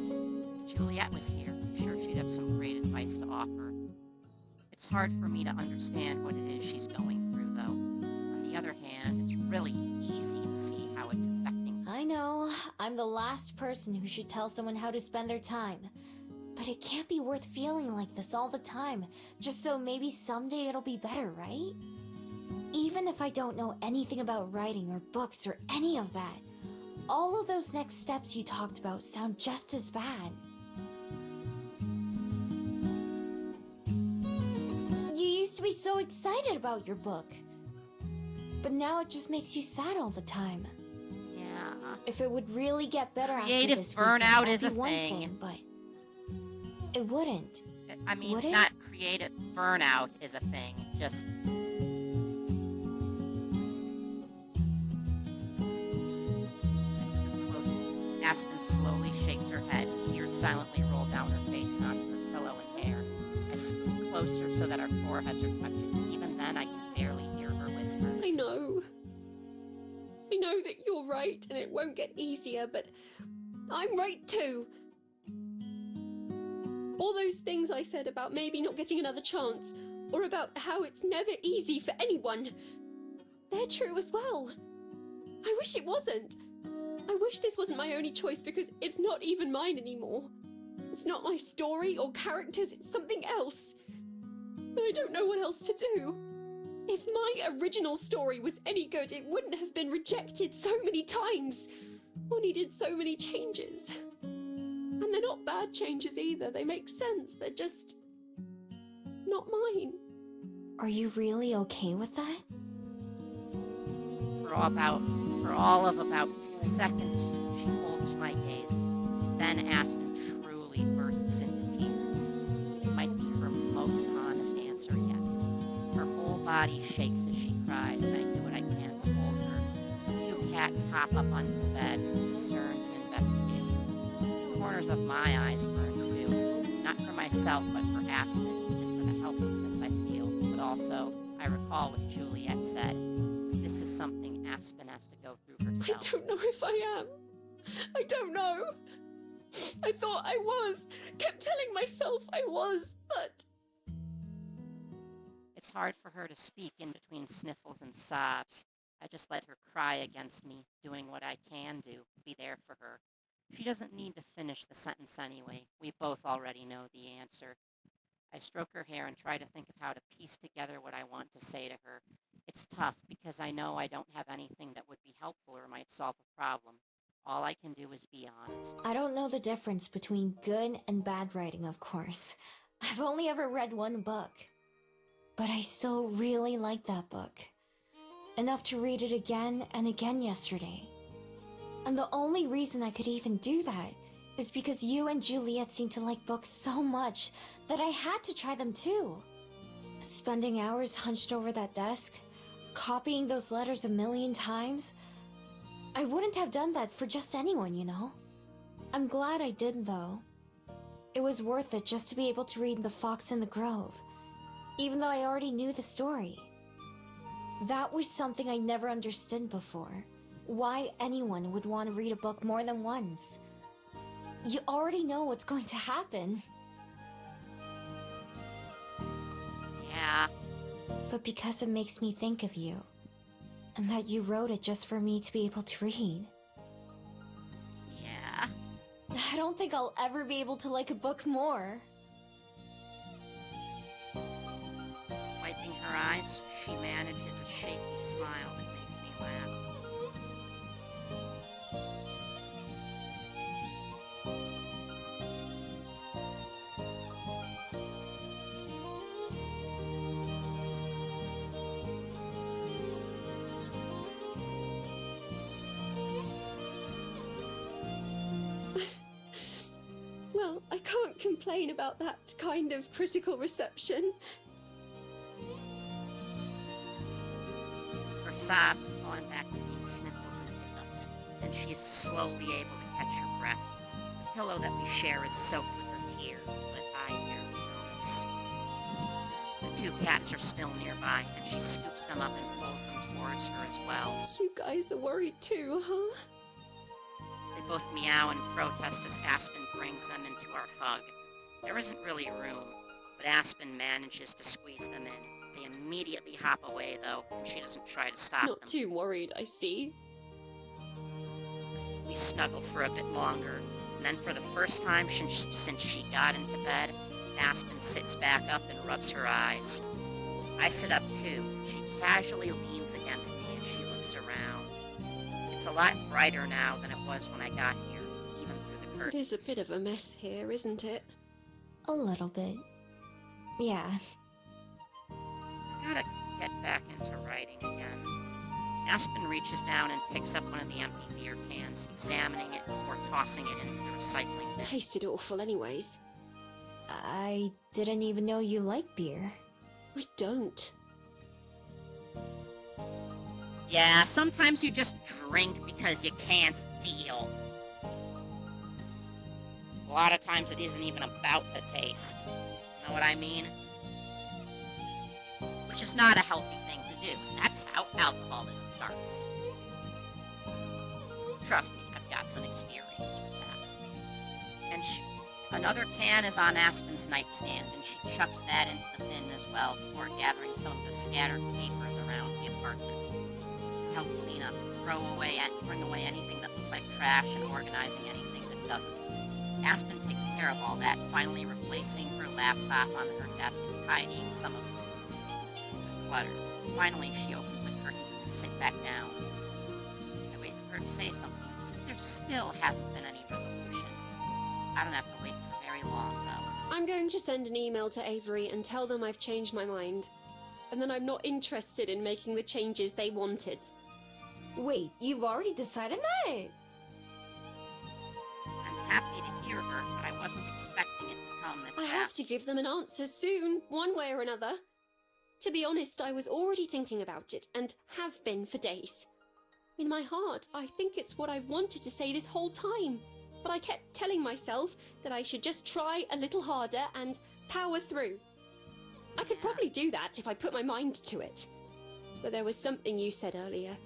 If Juliet was here, I'm sure she'd have some great advice to offer. It's hard for me to understand what it is she's going through, though. On the other hand, it's really easy to see how it's affecting her. I know, I'm the last person who should tell someone how to spend their time. But it can't be worth feeling like this all the time, just so maybe someday it'll be better, right? Even if I don't know anything about writing or books or any of that, all of those next steps you talked about sound just as bad. You used to be so excited about your book, but now it just makes you sad all the time. Yeah. If it would really get better after Creative this burnout weekend, is that'd a be one thing. but it wouldn't. I mean, Would it? not creative burnout is a thing, just... I scoot close. Aspen slowly shakes her head. Tears silently roll down her face and onto her pillow and hair. I scoot closer so that our foreheads are touching. Even then, I can barely hear her whispers. I know. I know that you're right and it won't get easier, but I'm right too. All those things I said about maybe not getting another chance, or about how it's never easy for anyone, they're true as well. I wish it wasn't. I wish this wasn't my only choice because it's not even mine anymore. It's not my story or characters, it's something else. But I don't know what else to do. If my original story was any good, it wouldn't have been rejected so many times, or needed so many changes. And they're not bad changes either, they make sense, they're just... not mine. Are you really okay with that? For all of about 2 seconds, she holds my gaze. Then Aspen body shakes as she cries, and I do what I can to hold her. The two cats hop up onto the bed, concerned and investigating. The corners of my eyes burn too, not for myself, but for Aspen, and for the helplessness I feel. But also, I recall what Juliet said. This is something Aspen has to go through I herself. don't know if I am. I don't know. I thought I was. Kept telling myself I was, but... It's hard for her to speak in between sniffles and sobs. I just let her cry against me, doing what I can do, be there for her. She doesn't need to finish the sentence anyway. We both already know the answer. I stroke her hair and try to think of how to piece together what I want to say to her. It's tough because I know I don't have anything that would be helpful or might solve a problem. All I can do is be honest. I don't know the difference between good and bad writing, of course. I've only ever read one book. But I still really like that book. Enough to read it again and again yesterday. And the only reason I could even do that is because you and Juliet seem to like books so much that I had to try them too. Spending hours hunched over that desk, copying those letters a million times, I wouldn't have done that for just anyone, you know? I'm glad I did, though. It was worth it just to be able to read The Fox in the Grove, even though I already knew the story. That was something I never understood before. Why anyone would want to read a book more than once. You already know what's going to happen. Yeah, But because it makes me think of you, and that you wrote it just for me to be able to read. yeah. I don't think I'll ever be able to like a book more. Wiping her eyes, she manages a shaky smile that makes me laugh. Well, I can't complain about that kind of critical reception. Her sobs have gone back to being sniffles and hiccups, and she is slowly able to catch her breath. The pillow that we share is soaked with her tears, but I barely notice. The two cats are still nearby, and she scoops them up and pulls them towards her as well. You guys are worried too, huh? They both meow and protest as Aspen brings them into our hug. There isn't really room, but Aspen manages to squeeze them in. They immediately hop away, though, and she doesn't try to stop Not them. too worried, I see. We snuggle for a bit longer, and then for the first time since she got into bed, Aspen sits back up and rubs her eyes. I sit up too. She casually leans against me as she looks around. It's a lot brighter now than it was when I got here, even through the It curtains. is a bit of a mess here, isn't it? A little bit. Yeah. I gotta get back into writing again. Aspen reaches down and picks up one of the empty beer cans, examining it before tossing it into the recycling bin. Tasted awful anyways. I didn't even know you like beer. I don't. Yeah, sometimes you just drink because you can't deal. A lot of times it isn't even about the taste. Know what I mean? Which is not a healthy thing to do. That's how alcoholism starts. Trust me, I've got some experience with that. And another can is on Aspen's nightstand, and she chucks that into the bin as well before gathering some of the scattered papers around the apartment. Help clean up, bring away anything that looks like trash, and organizing anything that doesn't. Aspen takes care of all that, finally replacing her laptop on her desk and tidying some of the clutter. Finally, she opens the curtains and we sit back down. I wait for her to say something, since there still hasn't been any resolution. I don't have to wait for very long, though. I'm going to send an email to Avery and tell them I've changed my mind. And then I'm not interested in making the changes they wanted. Wait, you've already decided that? I'm happy to hear her, but I wasn't expecting it to come this I fast. have to give them an answer soon, one way or another. To be honest, I was already thinking about it, and have been for days. In my heart, I think it's what I've wanted to say this whole time. But I kept telling myself that I should just try a little harder and power through. I could probably do that if I put my mind to it. But there was something you said earlier.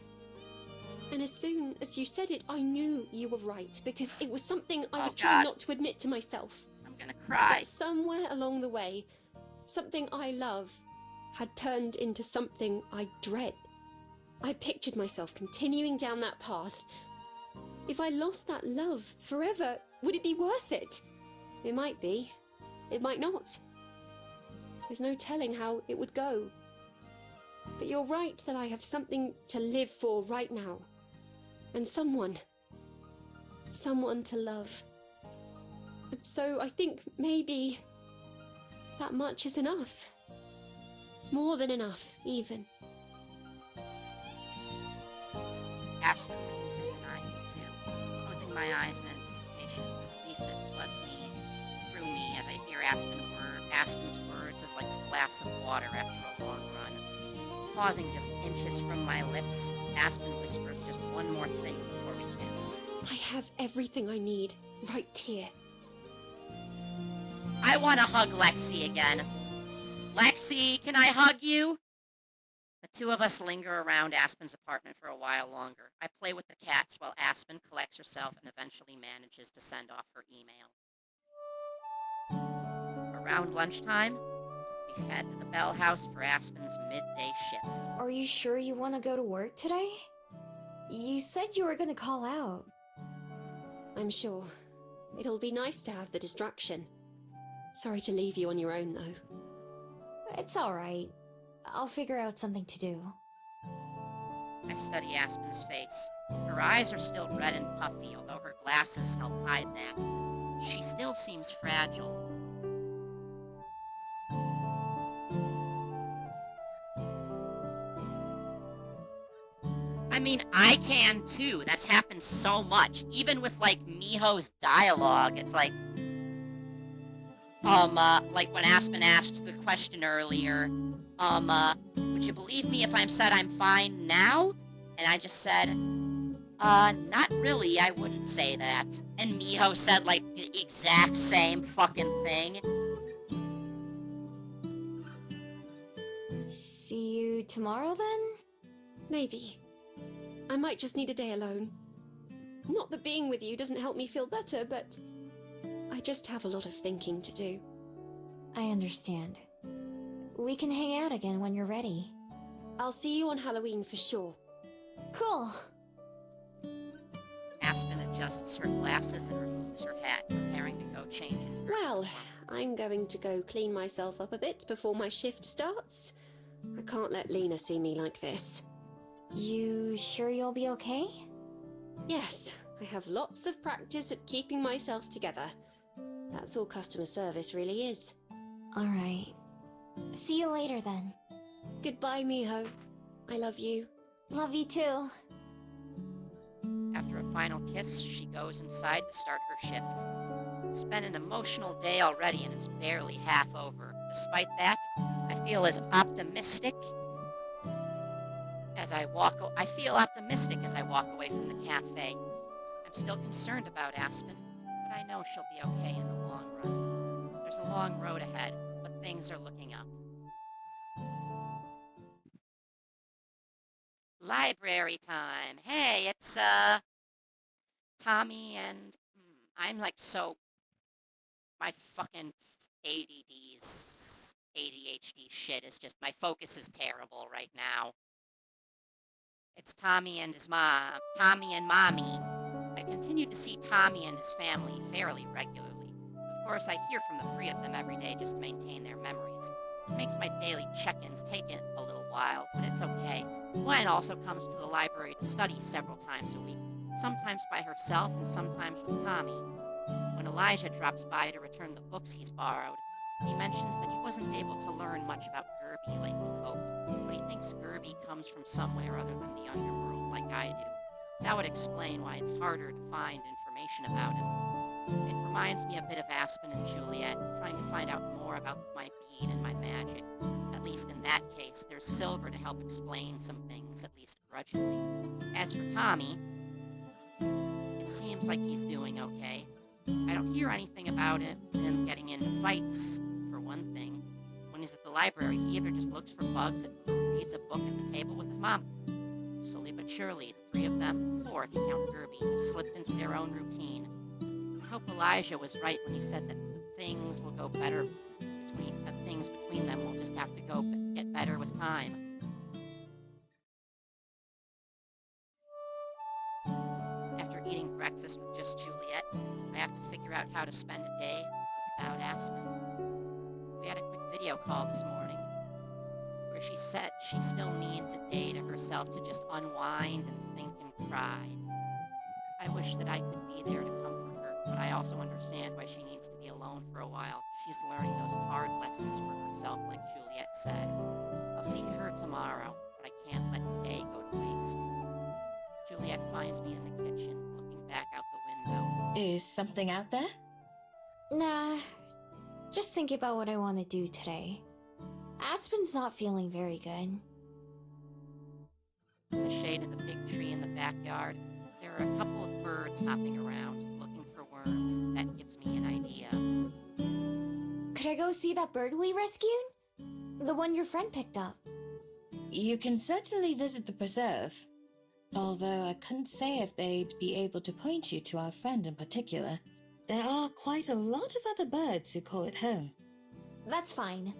And as soon as you said it, I knew you were right, because it was something I was trying not to admit to myself. I'm gonna cry. That somewhere along the way, something I love had turned into something I dread. I pictured myself continuing down that path. If I lost that love forever, would it be worth it? It might be. It might not. There's no telling how it would go. But you're right that I have something to live for right now. And someone to love. And so I think maybe that much is enough. More than enough, even. Aspen leans into 92, closing my eyes in anticipation. Relief that floods me through me as I hear Aspen's words is like a glass of water after a long run. Pausing just inches from my lips, Aspen whispers just one more thing before we kiss. I have everything I need right here. I want to hug Lexi again. Lexi, can I hug you? The two of us linger around Aspen's apartment for a while longer. I play with the cats while Aspen collects herself and eventually manages to send off her email. Around lunchtime, we head to the Bell House for Aspen's midday shift. Are you sure you want to go to work today? You said you were going to call out. I'm sure. It'll be nice to have the distraction. Sorry to leave you on your own, though. It's alright. I'll figure out something to do. I study Aspen's face. Her eyes are still red and puffy, although her glasses help hide that. She still seems fragile. I mean, I can too. That's happened so much. Even with, like, Miho's dialogue, it's like, like when Aspen asked the question earlier, would you believe me if I said I'm fine now? And I just said, not really, I wouldn't say that. And Miho said, like, the exact same fucking thing. See you tomorrow, then? Maybe. I might just need a day alone. Not that being with you doesn't help me feel better, but I just have a lot of thinking to do. I understand. We can hang out again when you're ready. I'll see you on Halloween for sure. Cool. Aspen adjusts her glasses and removes her hat, preparing to go change in her. Well, I'm going to go clean myself up a bit before my shift starts. I can't let Lena see me like this. You sure you'll be okay? Yes, I have lots of practice at keeping myself together. That's all customer service really is. Alright. See you later then. Goodbye, Miho. I love you. Love you too. After a final kiss, she goes inside to start her shift. It's been an emotional day already and it's barely half over. Despite that, I feel optimistic as I walk away from the cafe. I'm still concerned about Aspen, but I know she'll be okay in the long run. There's a long road ahead, but things are looking up. Library time. Hey, it's, Tommy and... I'm like so... My fucking ADHD shit is just... My focus is terrible right now. It's Tommy and his mom. Tommy and Mommy. I continue to see Tommy and his family fairly regularly. Of course, I hear from the three of them every day just to maintain their memories. It makes my daily check-ins take a little while, but it's okay. Gwen also comes to the library to study several times a week, sometimes by herself and sometimes with Tommy. When Elijah drops by to return the books he's borrowed, he mentions that he wasn't able to learn much about Gerby like he hoped, but he thinks Gerby comes from somewhere other than the underworld like I do. That would explain why it's harder to find information about him. It reminds me a bit of Aspen and Juliet, trying to find out more about my bead and my magic. At At least in that case, there's Silver to help explain some things, at least grudgingly. As for Tommy, it seems like he's doing okay. I don't hear anything about him getting into fights, for one thing. When he's at the library, he either just looks for bugs or reads a book at the table with his mom. Slowly but surely, the three of them, four if you count Kirby, have slipped into their own routine. I hope Elijah was right when he said that things will go better things between them will just have to get better with time. After eating breakfast with just Juliet, I have to figure out how to spend a day without Aspen. We had a quick video call this morning where she said she still needs a day to herself to just unwind and think and cry. I wish that I could be there to comfort her, but I also understand why she needs to be alone for a while. She's learning those hard lessons for herself, like Juliet said. I'll see her tomorrow, but I can't let today go to waste. Juliet finds me in the kitchen, looking back out the window. Is something out there? Nah, just thinking about what I want to do today. Aspen's not feeling very good. In the shade of the big tree in the backyard, there are a couple of birds hopping around, looking for worms. That gives me an idea. Could I go see that bird we rescued? The one your friend picked up. You can certainly visit the preserve. Although I couldn't say if they'd be able to point you to our friend in particular. There are quite a lot of other birds who call it home. That's fine.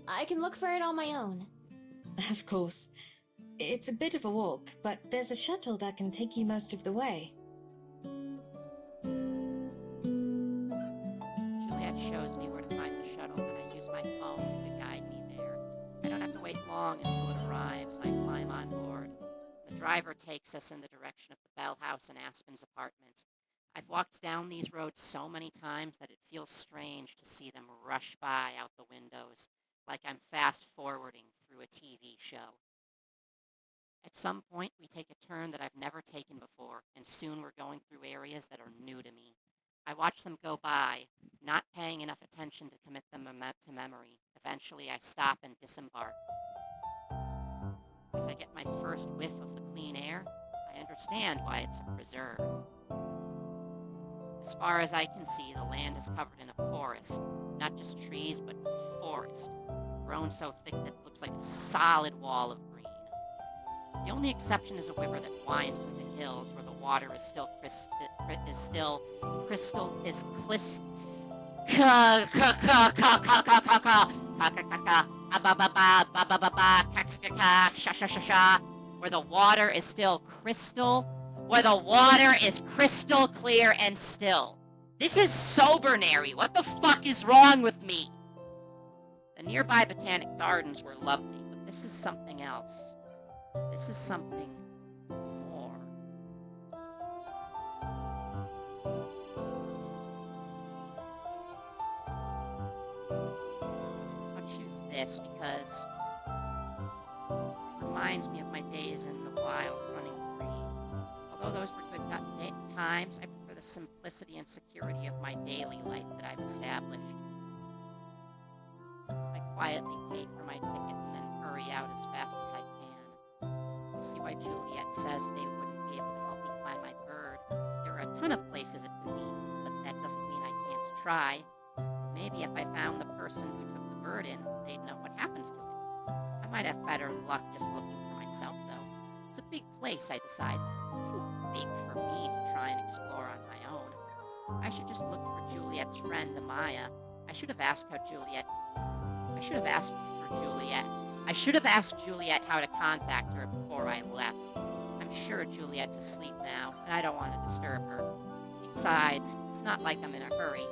I can look for it on my own. Of course. It's a bit of a walk, but there's a shuttle that can take you most of the way. Juliet shows me where to find the shuttle, and I use my phone to guide me there. I don't have to wait long until it arrives, and I climb on board. The driver takes us in the direction of the Bell House and Aspen's apartment. I've walked down these roads so many times that it feels strange to see them rush by out the windows, like I'm fast-forwarding through a TV show. At some point, we take a turn that I've never taken before, and soon we're going through areas that are new to me. I watch them go by, not paying enough attention to commit them to memory. Eventually, I stop and disembark. As I get my first whiff of the clean air, I understand why it's a preserve. As far as I can see, the land is covered in a forest. Not just trees, but forest. Grown so thick that it looks like a solid wall of green. The only exception is a river that winds through the hills where the water is still where the water is still crystal, where the water is crystal clear and still. This is sobernary. What the fuck is wrong with me? The nearby botanic gardens were lovely, but this is something else. This is something more. I'll choose this because it reminds me of my days in the wild running free. Although those were good times, I prefer the simplicity and security of my daily life that I've established. I quietly pay for my ticket and then hurry out as fast as I can. I see why Juliet says they wouldn't be able to help me find my bird. There are a ton of places it could be, but that doesn't mean I can't try. Maybe if I found the person who took the bird in, they'd know what happens to it. I might have better luck just looking for myself, though. It's a big place, I decide. Too big for me to try and explore on my own. I should just look for Juliet's friend, Amaya. I should have asked Juliet how to contact her before I left. I'm sure Juliet's asleep now, and I don't want to disturb her. Besides, it's not like I'm in a hurry.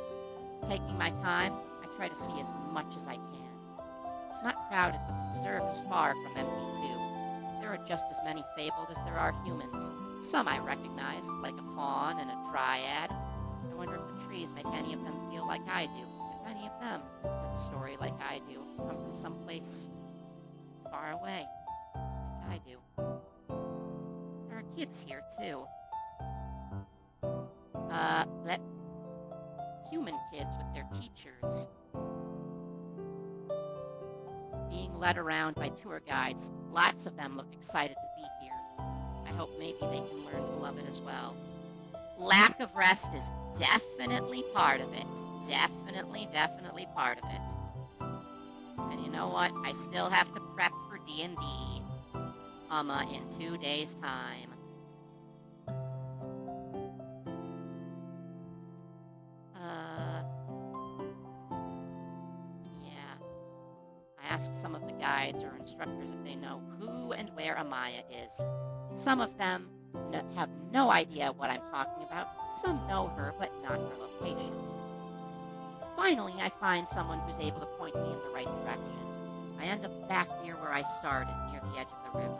Taking my time, I try to see as much as I can. It's not crowded, but the preserve is far from empty, too. There are just as many fabled as there are humans. Some I recognize, like a fawn and a dryad. I wonder if the trees make any of them feel like I do. If any of them have a story like I do, come from someplace far away, like I do. There are kids here, too. Human kids with their teachers. Being led around by tour guides. Lots of them look excited to be here. I hope maybe they can learn to love it as well. Lack of rest is definitely part of it. Definitely part of it. And you know what? I still have to prep for D&D. In 2 days' time. Yeah. I asked some of the guides or instructors if they know who and where Amaya is. Some of them have no idea what I'm talking about. Some know her, but not her location. Finally, I find someone who's able to point me in the right direction. I end up back near where I started, near the edge of the river.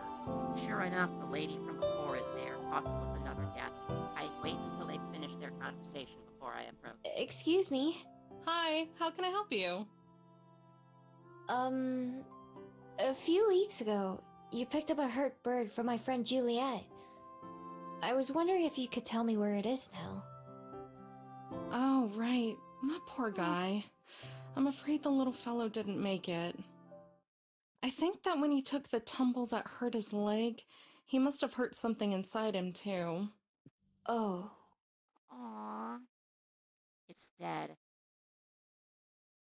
Sure enough, the lady from before is there, talking with another guest. I wait until they finish their conversation before I approach. Excuse me. Hi, how can I help you? A few weeks ago, you picked up a hurt bird from my friend Juliet. I was wondering if you could tell me where it is now. Oh, right. That poor guy. I'm afraid the little fellow didn't make it. I think that when he took the tumble that hurt his leg, he must have hurt something inside him, too. Oh. Aww. It's dead.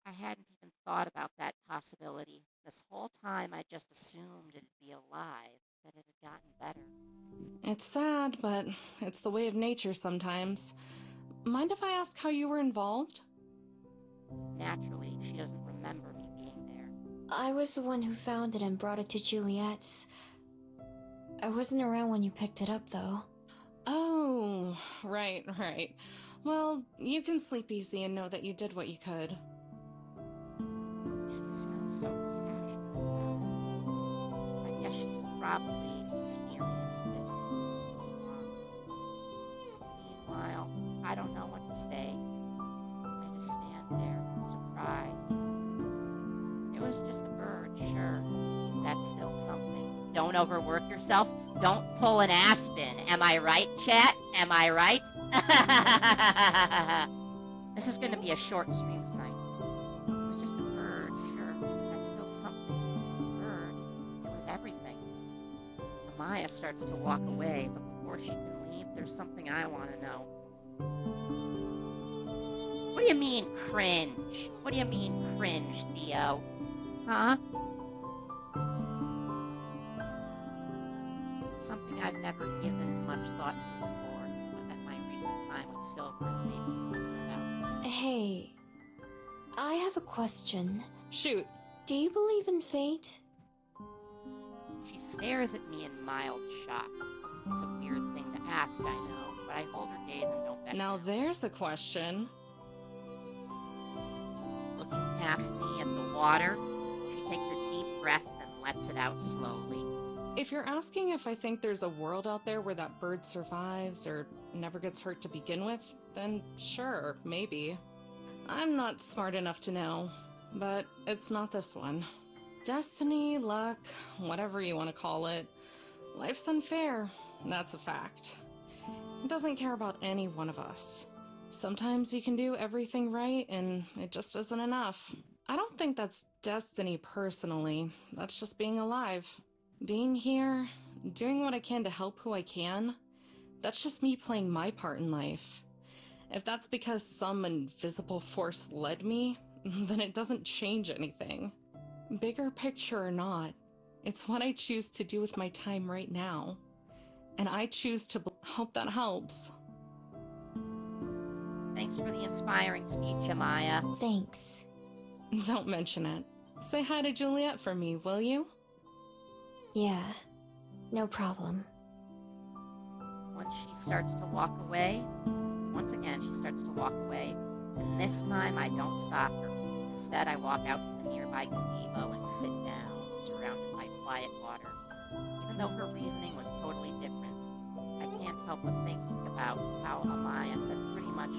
I hadn't even thought about that possibility. This whole time I just assumed it'd be alive, that it had gotten better. It's sad, but it's the way of nature sometimes. Mind if I ask how you were involved? Naturally, she doesn't remember me being there. I was the one who found it and brought it to Juliet's. I wasn't around when you picked it up, though. Oh, right. Well, you can sleep easy and know that you did what you could. She sounds so casual about it. I guess she's probably experienced this. Meanwhile, I don't know what to say. I just stand there, surprised. It was just a bird, sure. That's still something. Don't overwork yourself. Don't pull an Aspen. Am I right, chat? Am I right? This is going to be a short stream tonight. It was just a bird, sure. That's still something. A bird. It was everything. Amaya starts to walk away, but before she can leave, there's something I want to know. What do you mean, cringe? What do you mean, cringe, Theo? Huh? Something I've never given much thought to before, but that my recent time with Silver has made me wonder about. Hey, I have a question. Shoot. Do you believe in fate? She stares at me in mild shock. It's a weird thing to ask, I know, but I hold her gaze and don't back Now down. there's a question. Looking past me at the water, she takes a deep breath and lets it out slowly. If you're asking if I think there's a world out there where that bird survives or never gets hurt to begin with, then sure, maybe. I'm not smart enough to know, but it's not this one. Destiny, luck, whatever you want to call it. Life's unfair, that's a fact. It doesn't care about any one of us. Sometimes you can do everything right and it just isn't enough. I don't think that's destiny personally, that's just being alive. Being here, doing what I can to help who I can, that's just me playing my part in life. If that's because some invisible force led me, then it doesn't change anything. Bigger picture or not, it's what I choose to do with my time right now. And I choose to hope that helps. Thanks for the inspiring speech, Amaya. Thanks. Don't mention it. Say hi to Juliet for me, will you? Yeah, no problem. Once she starts to walk away, once again she starts to walk away, and this time I don't stop her. Instead, I walk out to the nearby gazebo and sit down, surrounded by quiet water. Even though her reasoning was totally different, I can't help but think about how Amaya said pretty much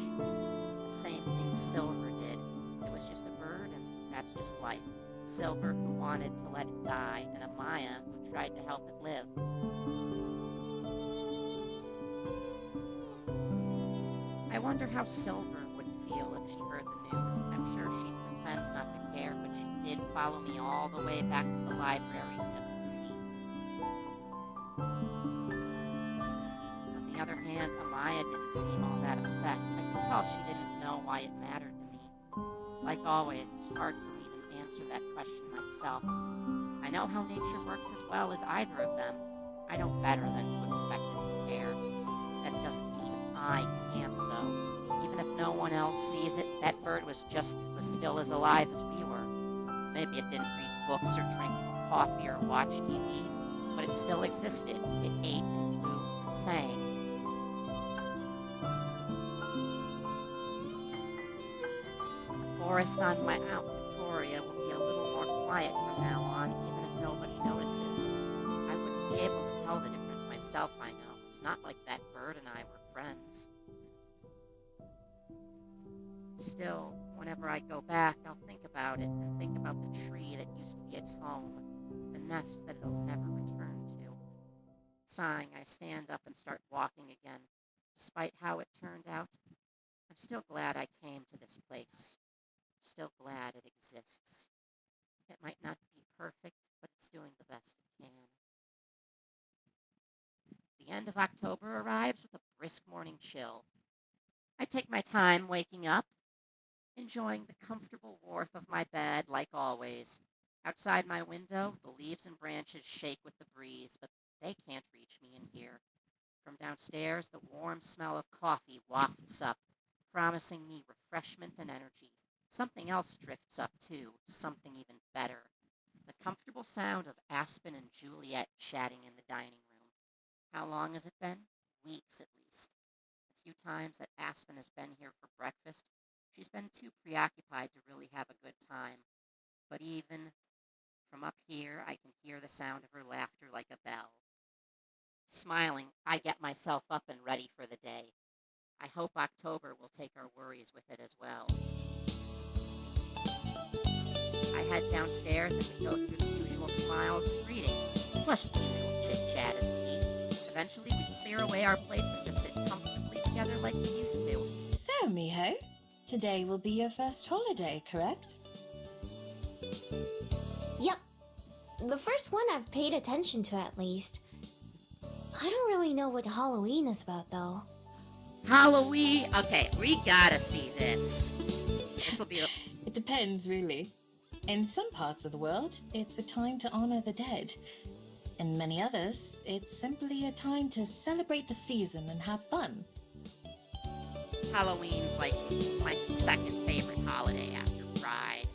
the same thing Silver did. It was just a bird, and that's just life. Silver, who wanted to let it die, and Amaya, who tried to help it live. I wonder how Silver would feel if she heard the news. I'm sure she'd pretend not to care, but she did follow me all the way back to the library just to see. On the other hand, Amaya didn't seem all that upset. I could tell she didn't know why it mattered to me. Like always, it's hard for me to answer that question myself. I know how nature works as well as either of them. I know better than to expect it to care. That doesn't mean I can't, though. Even if no one else sees it, that bird was still as alive as we were. Maybe it didn't read books or drink coffee or watch TV, but it still existed. It ate and flew and sang. The forest on my Mount Victoria will be a little more quiet from now on, even if nobody notices. I wouldn't be able to tell the difference myself, I know. It's not like that bird and I were friends. Still, whenever I go back, I'll think about it and think about the tree that used to be its home, the nest that it'll never return to. Sighing, I stand up and start walking again. Despite how it turned out, I'm still glad I came to this place. Still glad it exists. It might not be perfect, but it's doing the best it can. The end of October arrives with a brisk morning chill. I take my time waking up, enjoying the comfortable warmth of my bed like always. Outside my window, the leaves and branches shake with the breeze, but they can't reach me in here. From downstairs, the warm smell of coffee wafts up, promising me refreshment and energy. Something else drifts up, too, something even better. The comfortable sound of Aspen and Juliet chatting in the dining room. How long has it been? Weeks, at least. The few times that Aspen has been here for breakfast, she's been too preoccupied to really have a good time. But even from up here, I can hear the sound of her laughter like a bell. Smiling, I get myself up and ready for the day. I hope October will take our worries with it as well. I head downstairs and we go through the usual smiles and greetings, plus the usual chit-chat as we eat. Eventually, we clear away our plates and just sit comfortably together like we used to. So, Miho, today will be your first holiday, correct? Yep. The first one I've paid attention to, at least. I don't really know what Halloween is about, though. Halloween? Okay, we gotta see this. This'll be the... It depends, really. In some parts of the world, it's a time to honor the dead. In many others, it's simply a time to celebrate the season and have fun. Halloween's like my second favorite holiday after Pride.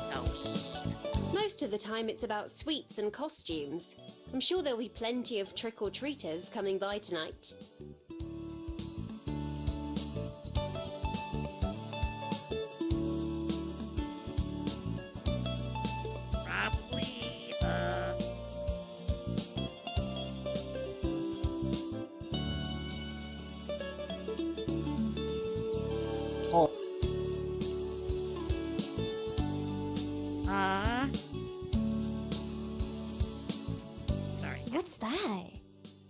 Halloween. Most of the time it's about sweets and costumes. I'm sure there'll be plenty of trick-or-treaters coming by tonight. Probably, sorry. What's that?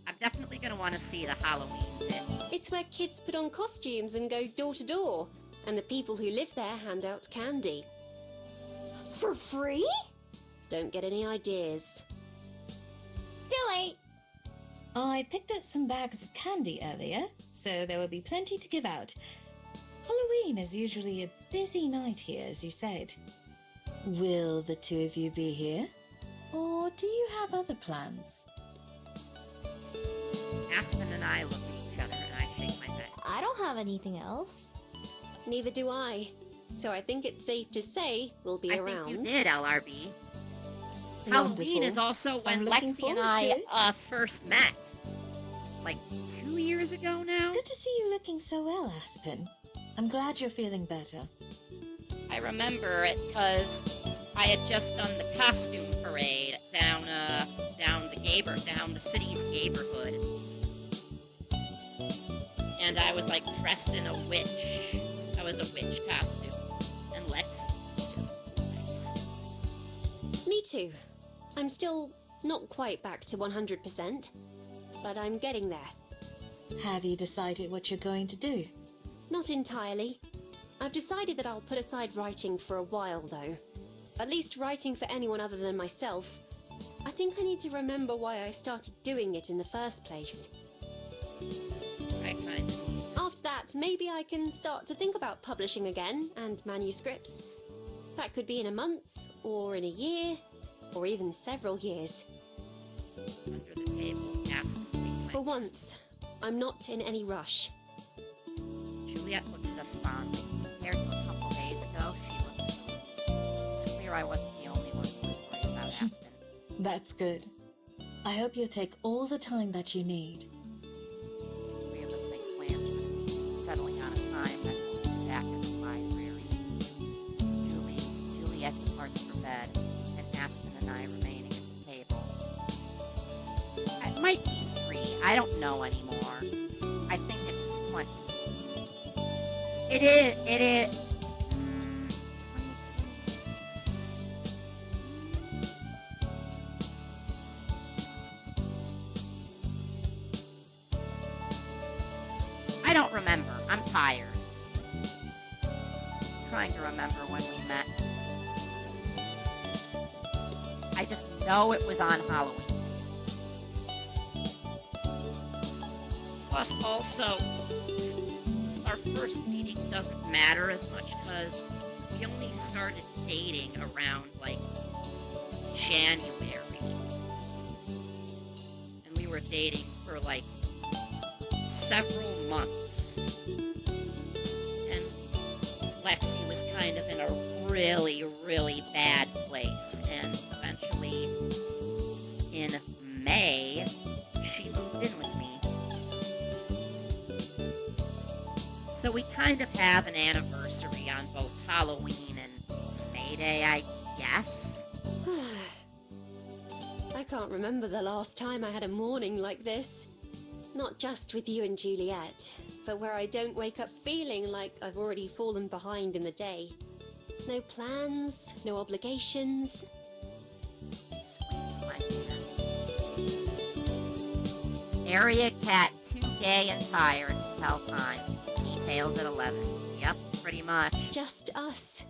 I'm definitely gonna want to see the Halloween bit. It's where kids put on costumes and go door to door, and the people who live there hand out candy. For free? Don't get any ideas. Too late. I picked up some bags of candy earlier, so there will be plenty to give out. Halloween is usually a busy night here, as you said. Will the two of you be here? Or do you have other plans? Aspen and I look at each other and I shake my head. I don't have anything else. Neither do I. So I think it's safe to say we'll be I around. think you did, LRB. Halloween is also when I'm looking Lexi and forward to it. I first met. Like 2 years ago now? It's good to see you looking so well, Aspen. I'm glad you're feeling better. I remember it because I had just done the costume parade down the city's neighborhood. And I was like dressed in a witch. I was a witch costume. And Lex was just nice. Me too. I'm still not quite back to 100%, but I'm getting there. Have you decided what you're going to do? Not entirely. I've decided that I'll put aside writing for a while, though. At least writing for anyone other than myself. I think I need to remember why I started doing it in the first place. Right, fine. After that, maybe I can start to think about publishing again and manuscripts. That could be in a month, or in a year, or even several years. Under the table, Aspen, please. For once, I'm not in any rush. Juliet looks at us fondly. Compared to a couple days ago, she looks relieved. It's clear I wasn't the only one who was worried about Aspen. That's good. I hope you'll take all the time that you need. Three of us make plans for the week, settling on a time that we'll be back at the library. Juliet departs for bed, and Aspen and I remaining at the table. It might be 3. I don't know anymore. I think it's 20. It is. I don't remember. I'm tired. I'm trying to remember when we met. I just know it was on Halloween. Plus, also, our first meeting doesn't matter as much because we only started dating around, like, January. And we were dating for, like, several months. And Lexi was kind of in a really, really bad place. And eventually, in May, she moved in with me. So we kind of have an anniversary on both Halloween and May Day, I guess. I can't remember the last time I had a morning like this. Not just with you and Juliet, but where I don't wake up feeling like I've already fallen behind in the day. No plans, no obligations. Squeeze my hand. Area cat, too gay and tired to tell time. Details at 11. Yep, pretty much. Just us.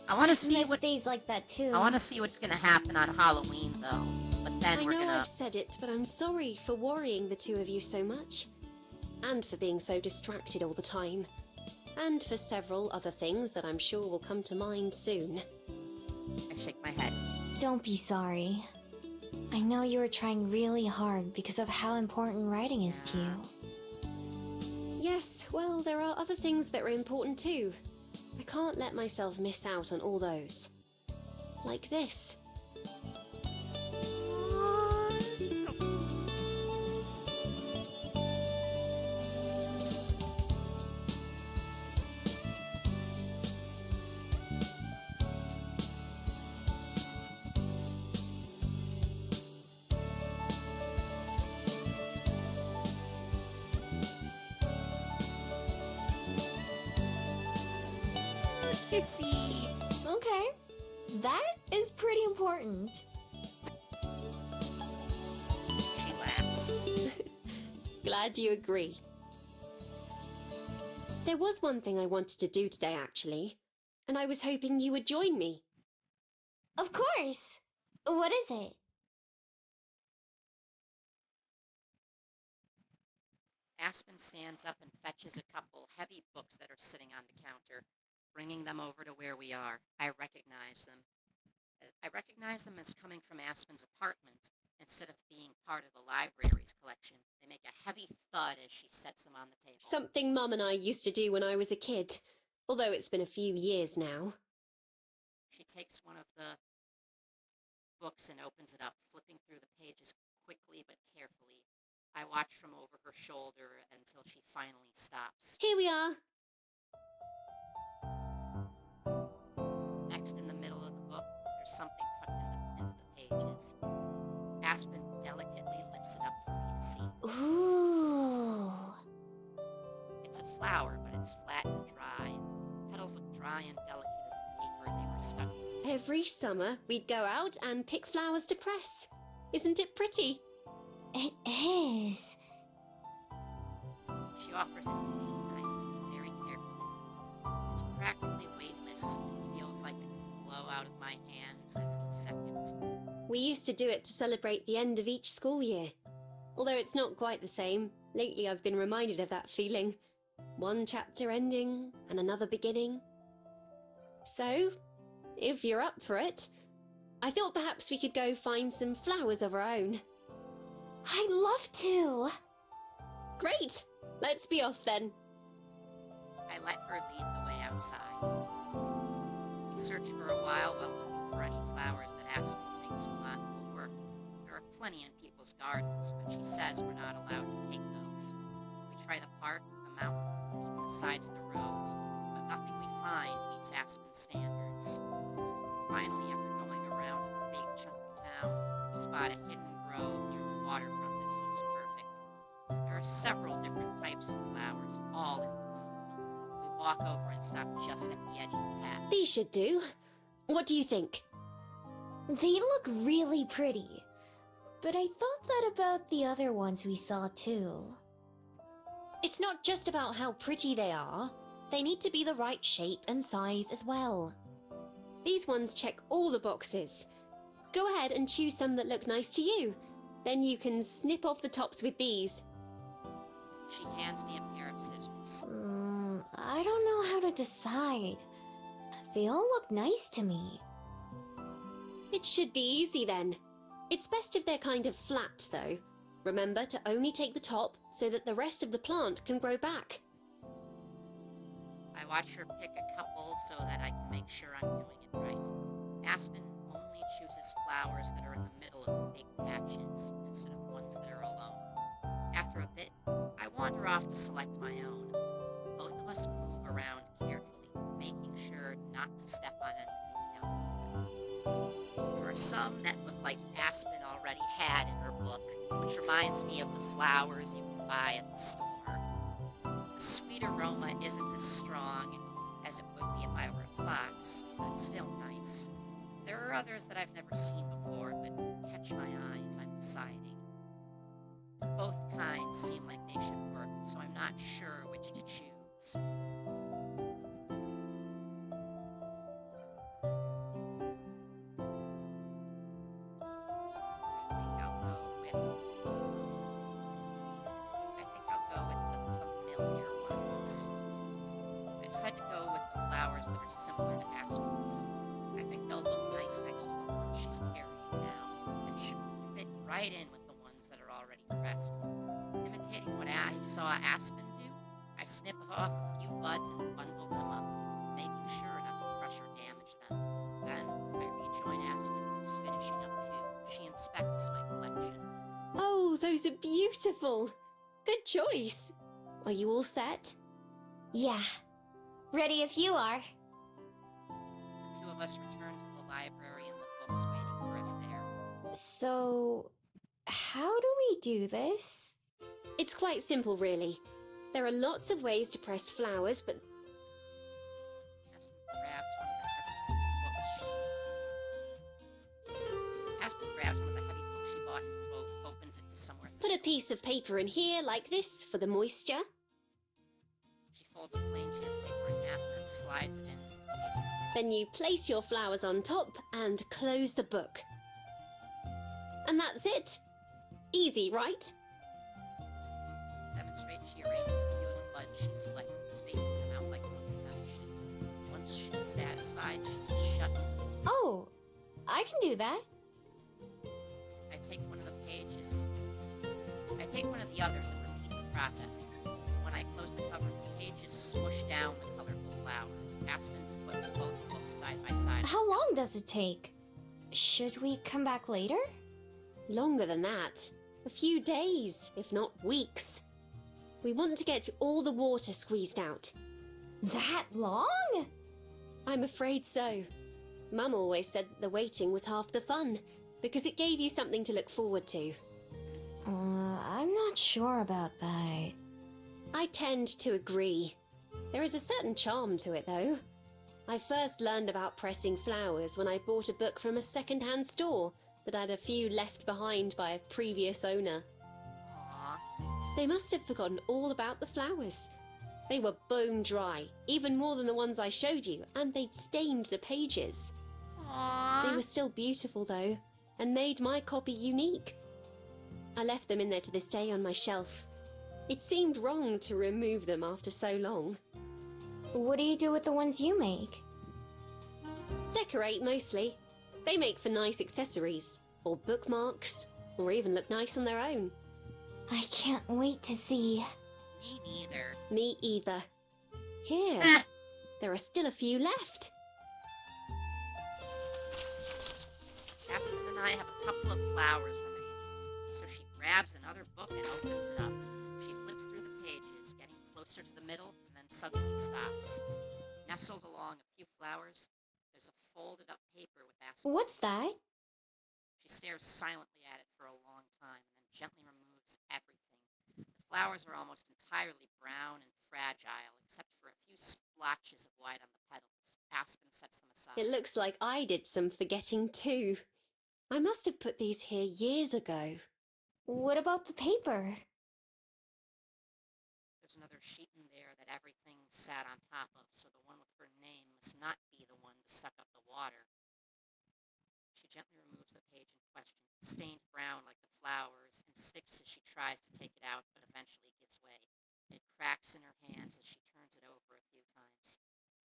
I want to see Miss what days like that too. I want to see what's gonna happen on Halloween though. But then I we're know gonna. I've said it, but I'm sorry for worrying the two of you so much. And for being so distracted all the time. And for several other things that I'm sure will come to mind soon. I shake my head. Don't be sorry. I know you were trying really hard because of how important writing is to you. Yes, well, there are other things that are important too. I can't let myself miss out on all those. Like this. Kissy. Okay. That is pretty important. She laughs. Glad you agree. There was one thing I wanted to do today, actually. And I was hoping you would join me. Of course. What is it? Aspen stands up and fetches a couple heavy books that are sitting on the counter, bringing them over to where we are. I recognize them. I recognize them as coming from Aspen's apartment instead of being part of the library's collection. They make a heavy thud as she sets them on the table. Something Mum and I used to do when I was a kid. Although it's been a few years now. She takes one of the books and opens it up, flipping through the pages quickly but carefully. I watch from over her shoulder until she finally stops. Here we are. Next, in the middle of the book, there's something tucked into the pages. Aspen delicately lifts it up for me to see. Ooh. It's a flower, but it's flat and dry. Petals look dry and delicate as the paper they were stuck to. Every summer, we'd go out and pick flowers to press. Isn't it pretty? It is. She offers it to me, and I take it very carefully. It's practically weightless and feels like it could blow out of my hands at any second. We used to do it to celebrate the end of each school year. Although it's not quite the same, lately I've been reminded of that feeling. One chapter ending and another beginning. So, if you're up for it, I thought perhaps we could go find some flowers of our own. I'd love to. Great! Let's be off then. I let her lead the way outside. We searched for a while looking for any flowers that Aspen thinks will not work. There are plenty in people's gardens, but she says we're not allowed to take those. We try the park, the mountain, and even the sides of the roads, but nothing we find meets Aspen's standards. Finally, after going around a big chunk of town, we spot a hidden grove near the waterfront that seems perfect. There are several different types of flowers, all in bloom. We walk over and stop just at the edge of the path. These should do. What do you think? They look really pretty. But I thought that about the other ones we saw too. It's not just about how pretty they are. They need to be the right shape and size as well. These ones check all the boxes. Go ahead and choose some that look nice to you. Then you can snip off the tops with these. She hands me a pair of scissors. I don't know how to decide. They all look nice to me. It should be easy then. It's best if they're kind of flat though. Remember to only take the top so that the rest of the plant can grow back. I watch her pick a couple so that I can make sure I'm doing it right. Aspen only chooses flowers that are in the middle of big patches instead of ones that are alone. After a bit, I wander off to select my own. Both of us move around carefully, making sure not to step on anything delicate. There are some that look like Aspen already had in her book, which reminds me of the flowers you can buy at the store. The sweet aroma isn't as strong as it would be if I were a fox, but it's still nice. There are others that I've never seen before, but catch my eye as I'm deciding. Both kinds seem like they should work, so I'm not sure which to choose. I think I'll go with the familiar ones. I decided to go with the flowers that are similar to Aspen's. I think they'll look nice next to the ones she's carrying now, and should fit right in with the ones that are already pressed. Imitating what I saw Aspen do, I snip off a few buds and bundle them up, making sure not to crush or damage them. Then I rejoin Aspen, who's finishing up too. She inspects my collection. Oh, those are beautiful. Good choice. Are you all set? Yeah. Ready if you are. The two of us return to the library and the books waiting for us there. So, how do we do this? It's quite simple, really. There are lots of ways to press flowers, but Aspen grabs one of the heavy books she bought and opens it to somewhere. put a piece of paper in here like this for the moisture. She folds a plain sheet of paper in half and slides it in. Then you place your flowers on top and close the book. And that's it. Easy, right? To demonstrate, she arranges a few of the buds she selected, spacing them out like cookies on a sheet. Once she's satisfied, she shuts them. Oh, I can do that. I take one of the pages. I take one of the others and repeat the process. When I close the cover, the pages swoosh down the colorful flowers. Aspen puts both books side by side. How long does it take? Should we come back later? Longer than that. A few days, if not weeks. We want to get all the water squeezed out. That long? I'm afraid so. Mum always said the waiting was half the fun, because it gave you something to look forward to. I'm not sure about that. I tend to agree. There is a certain charm to it, though. I first learned about pressing flowers when I bought a book from a second-hand store that had a few left behind by a previous owner. Aww. They must have forgotten all about the flowers. They were bone dry, even more than the ones I showed you, and they'd stained the pages. Aww. They were still beautiful, though, and made my copy unique. I left them in there to this day on my shelf. It seemed wrong to remove them after so long. What do you do with the ones you make? Decorate, mostly. They make for nice accessories, or bookmarks, or even look nice on their own. I can't wait to see. Me neither. Me either. Here, Ah. there are still a few left. Aspen and I have a couple of flowers remaining. So she grabs another book and opens it up. She flips through the pages, getting closer to the middle, and then suddenly stops. Nestled along a few flowers, there's a folded up paper with Aspen. What's that? She stares silently at it for a long time and then gently removes everything. The flowers are almost entirely brown and fragile, except for a few splotches of white on the petals. Aspen sets them aside. It looks like I did some forgetting too. I must have put these here years ago. What about the paper? There's another sheet in there that everything sat on top of, so the one with her name must not be the one to suck up the water. She gently removes the page in question, stained brown like the flowers, and sticks as she tries to take it out, but eventually gives way. It cracks in her hands as she turns it over a few times.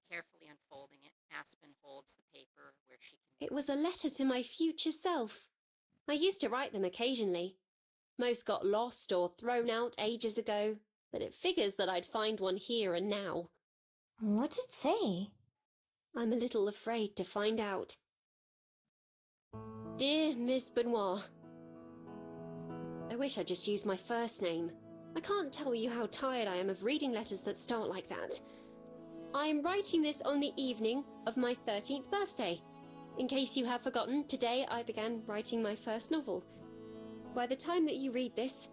Carefully unfolding it, Aspen holds the paper where she can... It was a letter to my future self. I used to write them occasionally. Most got lost or thrown out ages ago, but it figures that I'd find one here and now. What's it say? I'm a little afraid to find out. Dear Miss Benoit, I wish I just used my first name. I can't tell you how tired I am of reading letters that start like that. I am writing this on the evening of my 13th birthday. In case you have forgotten, today I began writing my first novel. By the time that you read this,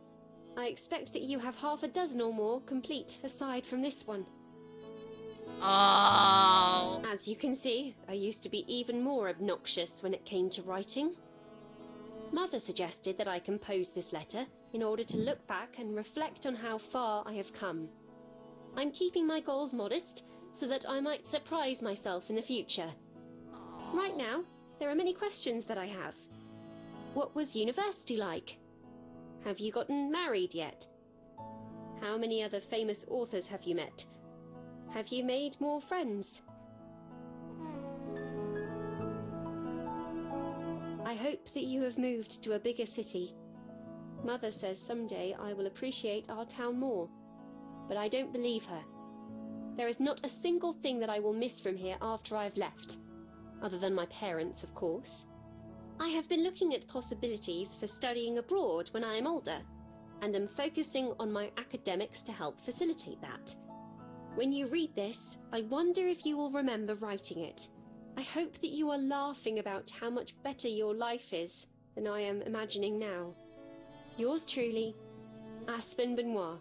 I expect that you have half a dozen or more complete aside from this one. Oh! As you can see, I used to be even more obnoxious when it came to writing. Mother suggested that I compose this letter in order to look back and reflect on how far I have come. I'm keeping my goals modest so that I might surprise myself in the future. Right now, there are many questions that I have. What was university like? Have you gotten married yet? How many other famous authors have you met? Have you made more friends? I hope that you have moved to a bigger city. Mother says someday I will appreciate our town more, but I don't believe her. There is not a single thing that I will miss from here after I've left, other than my parents, of course. I have been looking at possibilities for studying abroad when I am older, and am focusing on my academics to help facilitate that. When you read this, I wonder if you will remember writing it. I hope that you are laughing about how much better your life is than I am imagining now. Yours truly, Aspen Benoit.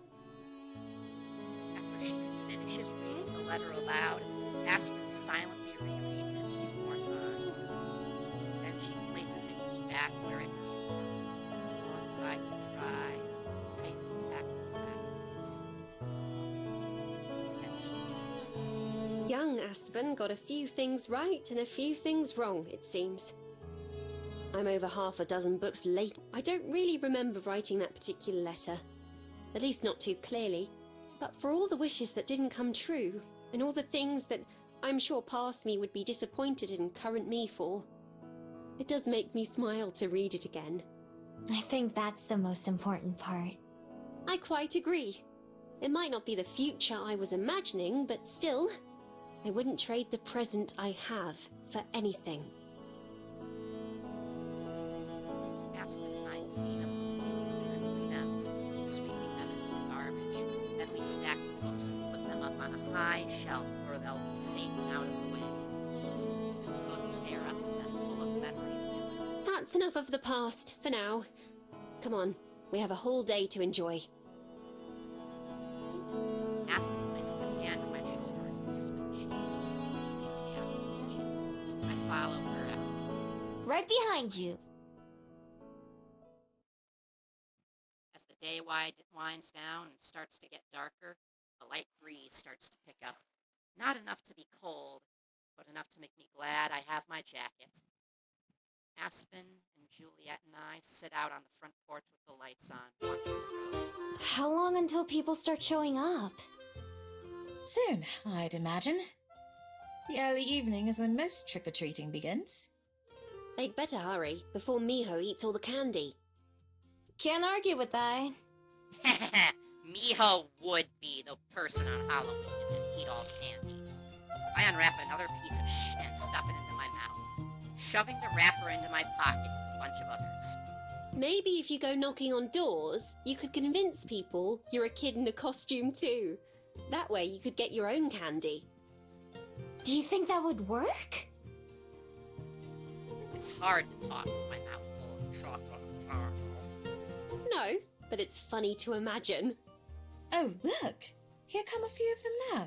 After she finishes reading the letter aloud, Aspen silently rereads it a few more times. Then she places it back where it came from, alongside the dry, tightly packed flowers. Then she closes it. Young Aspen got a few things right and a few things wrong, it seems. I'm over half a dozen books late. I don't really remember writing that particular letter. At least not too clearly. But for all the wishes that didn't come true, and all the things that I'm sure past me would be disappointed in current me for, it does make me smile to read it again. I think that's the most important part. I quite agree. It might not be the future I was imagining, but still, I wouldn't trade the present I have for anything. Aspen and I clean up the leaves and trim the stems, sweeping them into the garbage. Then we stack the books and put them up on a high shelf where they'll be safe and out of the way. We both stare up at them, full of memories we live. That's enough of the past, for now. Come on, we have a whole day to enjoy. Aspen places a hand on my shoulder and kisses my cheek. Leads me out of the kitchen. I follow her. Right behind you. As the day winds down and starts to get darker, a light breeze starts to pick up. Not enough to be cold, but enough to make me glad I have my jacket. Aspen and Juliet and I sit out on the front porch with the lights on, watching the road. How long until people start showing up? Soon, I'd imagine. The early evening is when most trick-or-treating begins. They'd better hurry before Miho eats all the candy. Can't argue with that. Miho would be the person on Halloween to just eat all the candy. I unwrap another piece of and stuff it into my mouth, shoving the wrapper into my pocket with a bunch of others. Maybe if you go knocking on doors, you could convince people you're a kid in a costume too. That way you could get your own candy. Do you think that would work? It's hard to talk with my mouth full of chocolate. No, but it's funny to imagine. Oh, look! Here come a few of them now.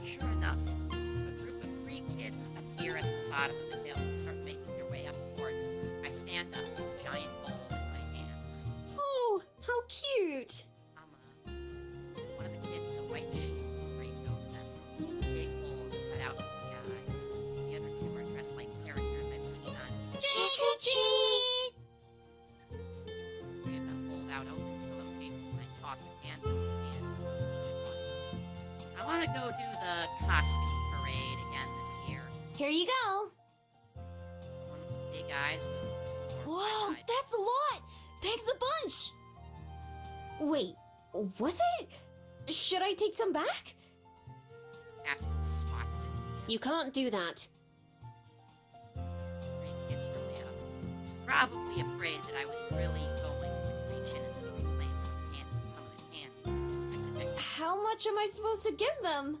Sure enough, a group of 3 kids appear at the bottom of the hill and start making their way up towards us. I stand up with a giant bowl in my hands. Oh, how cute! One of the kids is a white sheep draped over them. Big bowls cut out from the eyes. The other 2 are dressed like characters I've seen on TV. Trick or treat! We have them hold out open pillowcases and I toss a candle in each one. I want to go do the costume parade again this year. Here you go. One of the big eyes was Whoa, that's a lot! Thanks a bunch! Wait, was it? Should I take some back? Aspen swats it. You can't do that. 3 kids really up. Probably afraid that I was really going to reach in and reclaim some of the candy. I sit back. How much am I supposed to give them?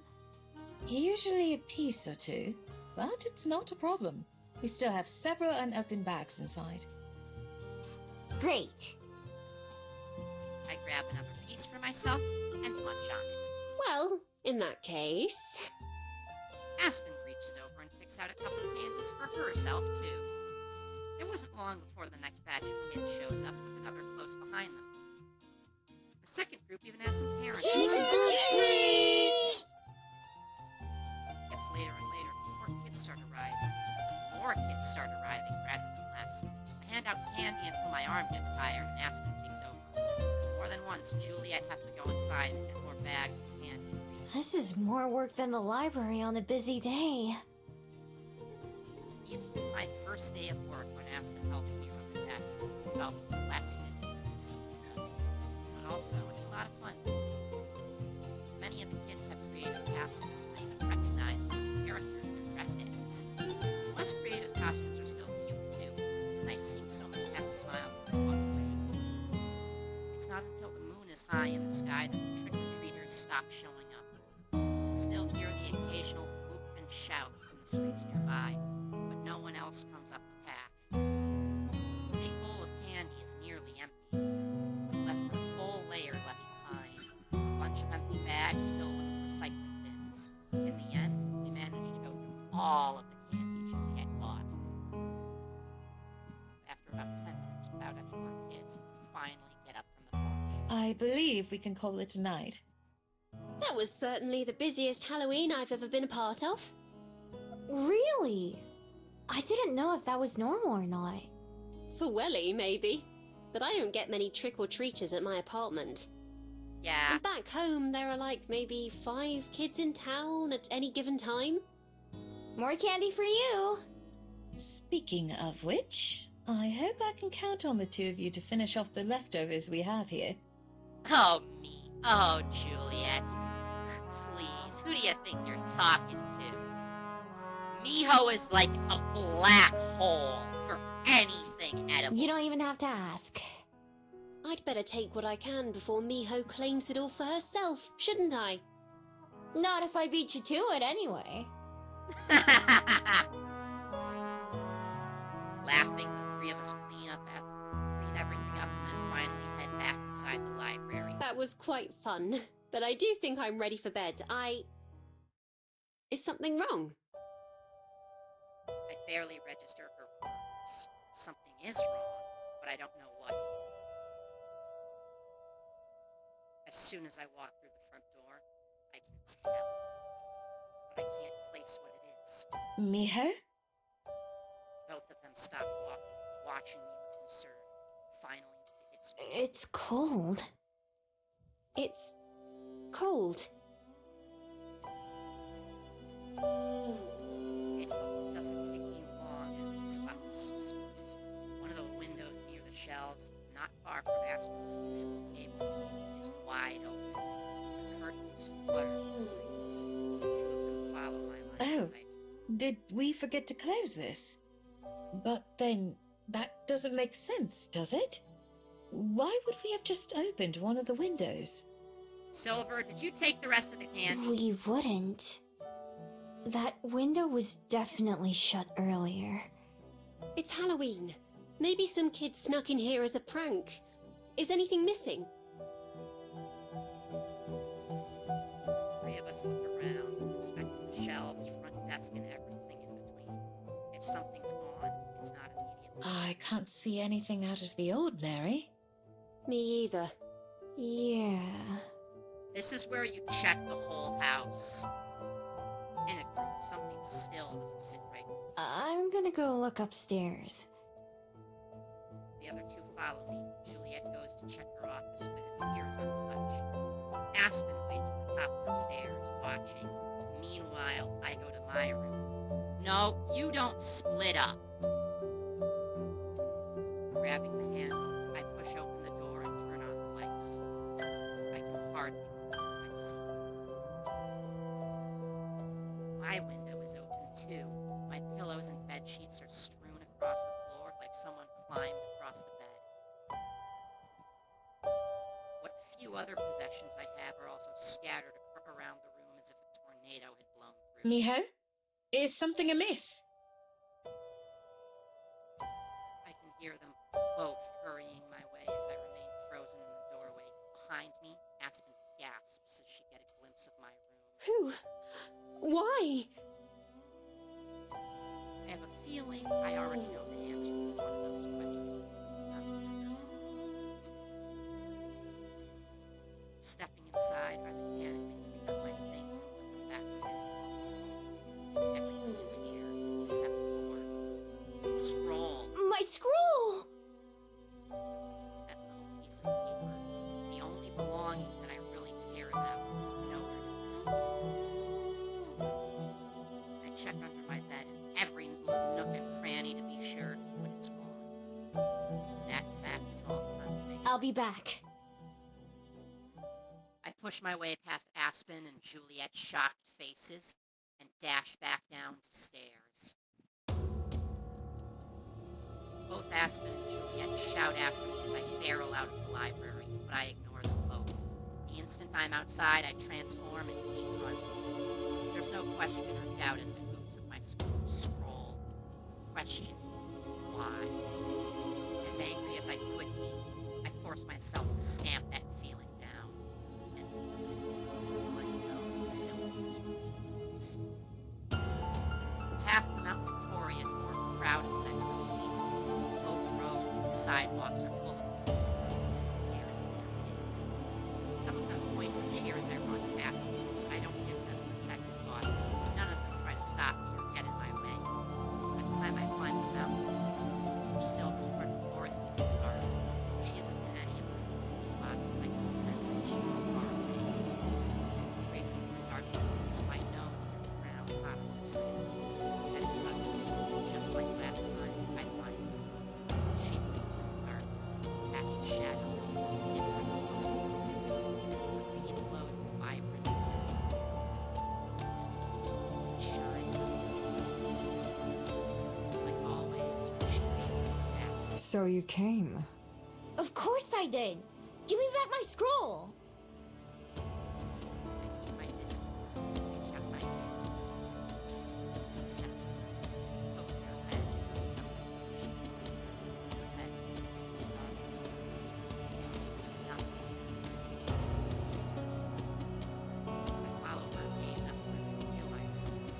Usually a piece or 2, but it's not a problem. We still have several unopened bags inside. Great. I grab another piece for myself and munch on it. Well, in that case... Aspen reaches over and picks out a couple of candies for herself, too. It wasn't long before the next batch of kids shows up with another close behind them. The second group even has some parents. Trick or treat! It gets later and later. More kids start arriving. More kids start arriving rather than less. I hand out candy until my arm gets tired and Aspen takes over. More than once, Juliet has to go inside and get more bags of candy. This is more work than the library on a busy day. Even my first day of work when Aspen helped me run the desk felt less busy than it simply does. But also, it's a lot of fun. Many of the kids have creative costumes and I even recognize some of the characters they're dressed as. Less creative costumes are still cute too. It's nice seeing so many happy smiles as they walk away. It's not until the moon is high in the sky that the trick-or-treaters stop showing up. Still hear the occasional whoop and shout from the streets nearby, but no one else comes up the path. The big bowl of candy is nearly empty, with less than a full layer left behind. A bunch of empty bags filled with recycling bins. In the end, we managed to go through all of the candy Juliet bought. After about 10 minutes without any more kids, we finally get up from the porch. I believe we can call it a night. That was certainly the busiest Halloween I've ever been a part of. Really? I didn't know if that was normal or not. For Welly, maybe. But I don't get many trick-or-treaters at my apartment. Yeah, And back home, there are like maybe 5 kids in town at any given time. More candy for you. Speaking of which, I hope I can count on the 2 of you to finish off the leftovers we have here. oh me. Oh, Juliet. Please, who do you think you're talking to? Miho is like a black hole for anything edible. You don't even have to ask. I'd better take what I can before Miho claims it all for herself, shouldn't I? Not if I beat you to it anyway. Laughing, the 3 of us clean everything up, and then finally head back inside the library. That was quite fun, but I do think I'm ready for bed. Is something wrong? I barely register her words. Something is wrong, but I don't know what. As soon as I walk through the front door, I can tell. shelves. Miho? Both of them stop walking, watching me with concern. Finally, it's me. It's cold. It's cold. It doesn't take me long to spot the source. One of the windows near the shelves, not far from Aspen's usual table, is wide open. The curtains flutter with the breeze. The two of them follow my line Oh. of sight. Did we forget to close this? But then, that doesn't make sense, does it? Why would we have just opened one of the windows? Silver, did you take the rest of the candy? We wouldn't. That window was definitely shut earlier. It's Halloween. Maybe some kid snuck in here as a prank. Is anything missing? Three of us look around, inspecting the shelves, front desk, and everything in between. If something's gone, it's not immediately. I can't see anything out of the ordinary. Me either. Yeah. This is where you check the whole house. In a group, something still doesn't sit right. I'm gonna go look upstairs. The other two follow me. Juliet goes to check her office, but it appears untouched. Aspen waits at the top of the stairs, watching. Meanwhile, I go to my room. No, you don't split up. Grabbing the handle, I push open the door and turn on the lights. I can hardly believe my seat. My window is open too. My pillows and bed sheets are strewn across the floor like someone climbed across the bed. What few other possessions I have are also scattered around the room as if a tornado had blown through. Miho? Is something amiss? I can hear them both hurrying my way as I remain frozen in the doorway. Behind me, Aspen gasps as she gets a glimpse of my room. Who? Why? I have a feeling I already know the answer to one of those questions. Not the other. Stepping inside, I mechanically pick up my things and put them back in. Everything is here, except for the scroll. My scroll! That little piece of paper. The only belonging that I really care about is nowhere to be seen. I check under my bed in every nook and cranny to be sure, but it's gone. That fact is all confirmation. I'll be back. I push my way past Aspen and Juliet's shocked faces and dash back down the stairs. Both Aspen and Juliet shout after me as I barrel out of the library, but I ignore them both. The instant I'm outside, I transform and keep running. There's no question or doubt as to who took my scroll. The question is why. As angry as I could be, I force myself to stamp that feeling down. And list until I know Silver's reasons. The path to Mount Victoria is more crowded than I've ever seen it. Both roads and sidewalks are full of people, most parents and their kids. Some of them point and cheer as I run past me. I don't give them a second thought. None of them try to stop me or get in my way. By the time I climb the mountain, Silver's part of the forest gets dark. She isn't in any of the usual spots that I can sense when she's far away. Racing in the darkness, I keep my nose near the ground hot on the trail. Then suddenly, just like last time, I find her. She moves in the darkness, catching shadows in different colors. The green glows vibrant as it shines. Like always, she makes me back. So you came. Of course I did! Give me back my scroll! I keep my distance, reach out my hand, just a few steps away, until her head is she until her head starts to not I follow her gaze upwards and realize something.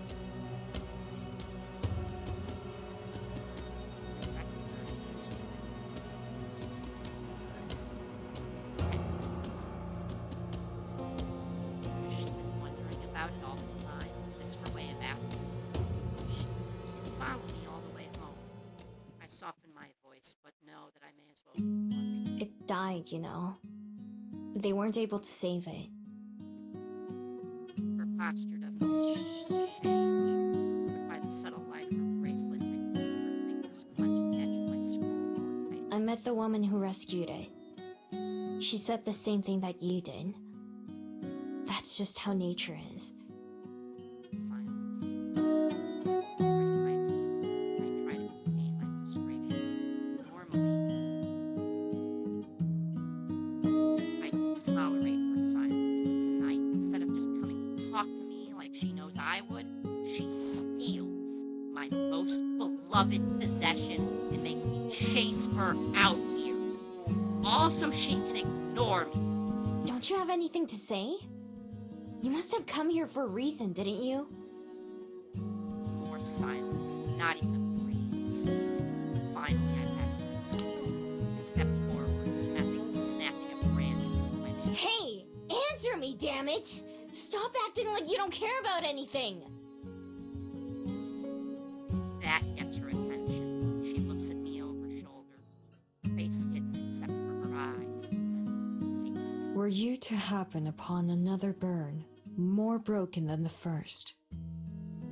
I recognize this tree. Head to eyes. Has she been wondering about it advice, but know that I may as well once. It died, you know. They weren't able to save it. Her posture doesn't change, but by the subtle light of her bracelet, I can see her fingers clench the edge of my scroll more tightly. I met the woman who rescued it. She said the same thing that you did. That's just how nature is. Silence. Gritting my teeth, I try to contain my frustration. Normally, I can tolerate her silence, but tonight, instead of just coming to talk to me like she knows I would, she steals my most beloved possession and makes me chase her out here. All so she can ignore me. Don't you have anything to say? You must have come here for a reason, didn't you? More silence, not even a breeze excuses. Finally, I met her. I stepped forward, snapping a branch with my shield. Hey! Answer me, damn it! Stop acting like you don't care about anything! That gets her attention. She looks at me over shoulder, face hidden except for her eyes, and faces. Were you to happen upon another burn, more broken than the first,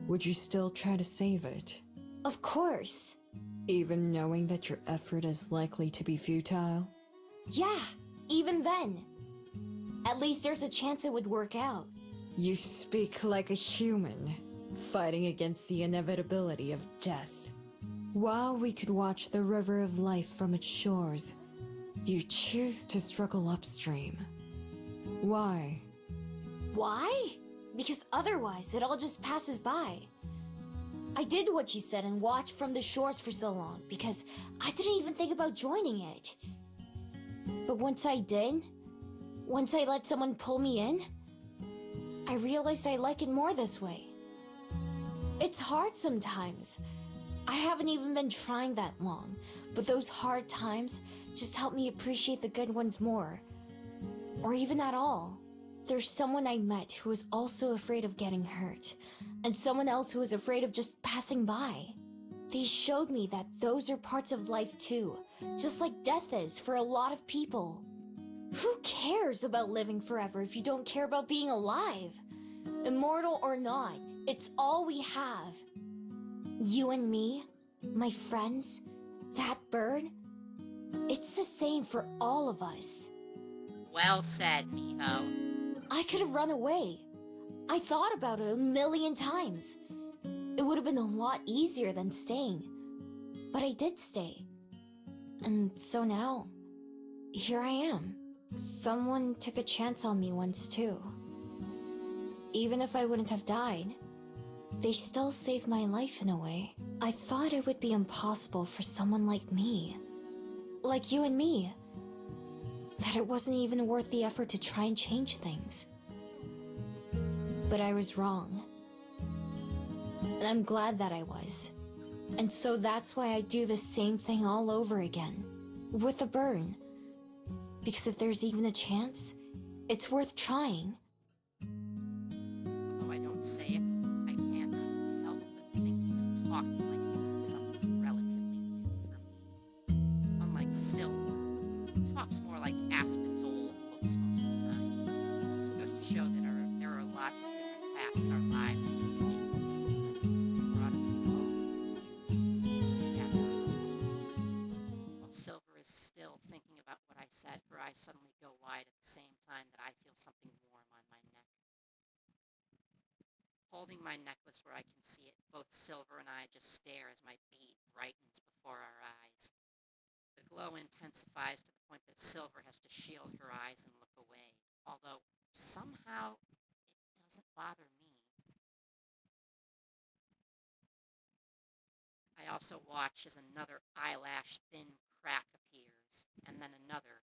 would you still try to save it? Of course. Even knowing that your effort is likely to be futile? Yeah, even then. At least there's a chance it would work out. You speak like a human, fighting against the inevitability of death. While we could watch the river of life from its shores, you choose to struggle upstream. Why? Why? Because otherwise it all just passes by. I did what you said and watched from the shores for so long because I didn't even think about joining it. But once I did, once I let someone pull me in, I realized I like it more this way. It's hard sometimes. I haven't even been trying that long, but those hard times just help me appreciate the good ones more. Or even at all. There's someone I met who was also afraid of getting hurt, and someone else who was afraid of just passing by. They showed me that those are parts of life too, just like death is for a lot of people. Who cares about living forever if you don't care about being alive? Immortal or not, it's all we have. You and me, my friends, that bird, it's the same for all of us. Well said, Miho. I could have run away. I thought about it a million times. It would have been a lot easier than staying. But I did stay. And so now, here I am. Someone took a chance on me once too. Even if I wouldn't have died, they still saved my life in a way. I thought it would be impossible for someone like me, like you and me, that it wasn't even worth the effort to try and change things. But I was wrong. And I'm glad that I was. And so that's why I do the same thing all over again, with a burn. Because if there's even a chance, it's worth trying. Although I don't say it, I can't help but thinking and talking like this is something relatively new for me. Unlike Silver, who talks more like Aspen's old books most of the time. Which goes to show that there are lots of different paths our lives can take that brought us both together. While Silver is still thinking about what I said, her eyes suddenly go wide at the same time that I feel something warm on my neck. Holding my necklace where I can see it, both Silver and I just stare as my bead brightens before our eyes. The glow intensifies to the point that Silver has to shield her eyes and look away, although somehow it doesn't bother me. I also watch as another eyelash thin crack appears, and then another.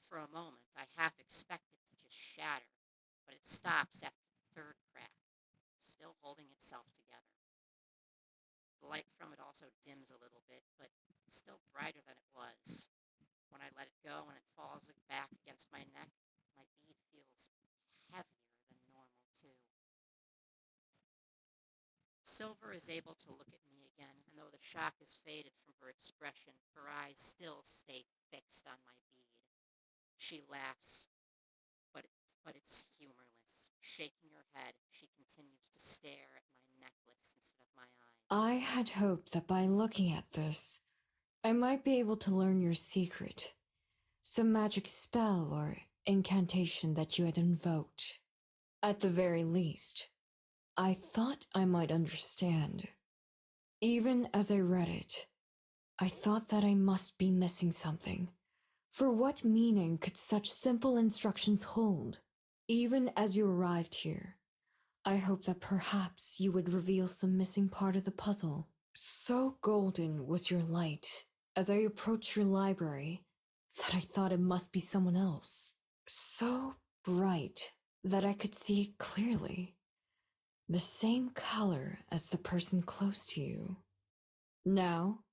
For a moment, I half expect it to just shatter, but it stops after the third crack, still holding itself together. The light from it also dims a little bit, but it's still brighter than it was. When I let it go and it falls back against my neck, my bead feels heavier than normal, too. Silver is able to look at me again, and though the shock has faded from her expression, her eyes still stay fixed on my bead. She laughs, but it's humorless. Shaking her head, she continues to stare at my necklace instead of my eyes. I had hoped that by looking at this, I might be able to learn your secret. Some magic spell or incantation that you had invoked. At the very least, I thought I might understand. Even as I read it, I thought that I must be missing something. For what meaning could such simple instructions hold? Even as you arrived here, I hoped that perhaps you would reveal some missing part of the puzzle. So golden was your light as I approached your library that I thought it must be someone else. So bright that I could see it clearly. The same color as the person close to you. Now,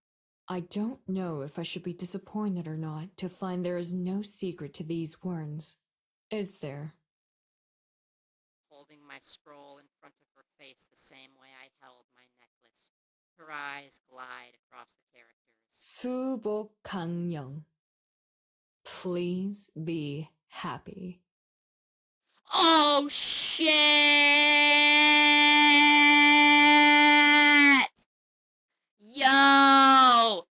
I don't know if I should be disappointed or not to find there is no secret to these words. Is there? Holding my scroll in front of her face the same way I held my necklace. Her eyes glide across the characters. 수복 강령. Please be happy. Oh, shit! Yo!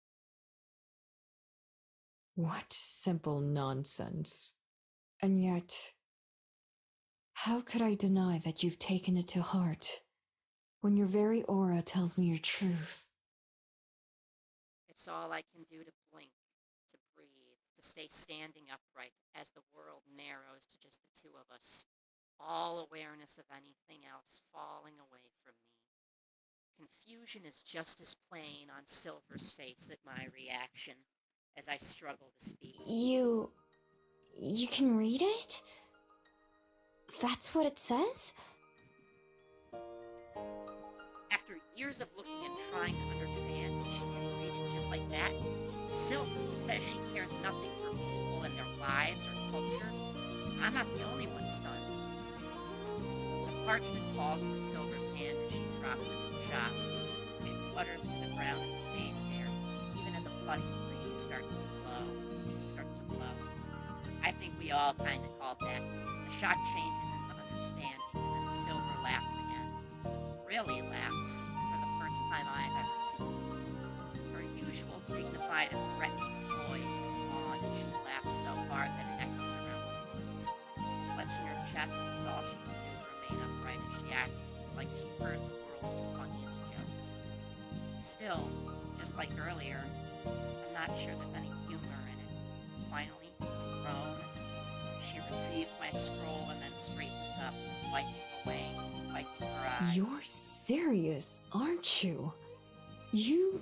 What simple nonsense. And yet, how could I deny that you've taken it to heart when your very aura tells me your truth? It's all I can do to blink, to breathe, to stay standing upright as the world narrows to just the two of us, all awareness of anything else falling away from me. Confusion is just as plain on Silver's face at my reaction as I struggle to speak. You can read it? That's what it says? After years of looking and trying to understand, she can read it just like that. Silver, who says she cares nothing for people and their lives or culture, I'm not the only one stunned. The parchment falls from Silver's hand as she drops it in the shop. It flutters to the ground and stays there, even as a budding breeze starts to blow. I think we all kind of called that. The shock changes into understanding, and then Silver laughs again. Really laughs, for the first time I've ever seen. Her usual dignified and threatening poise is gone, and she laughs so hard that it echoes around the woods. Clutching her chest is all she can do to remain upright as she acts like she heard the world's funniest joke. Still, just like earlier, I'm not sure there's any humor in it. Finally, a groan. She retrieves my scroll and then straightens up, wiping her eyes. You're serious, aren't you? You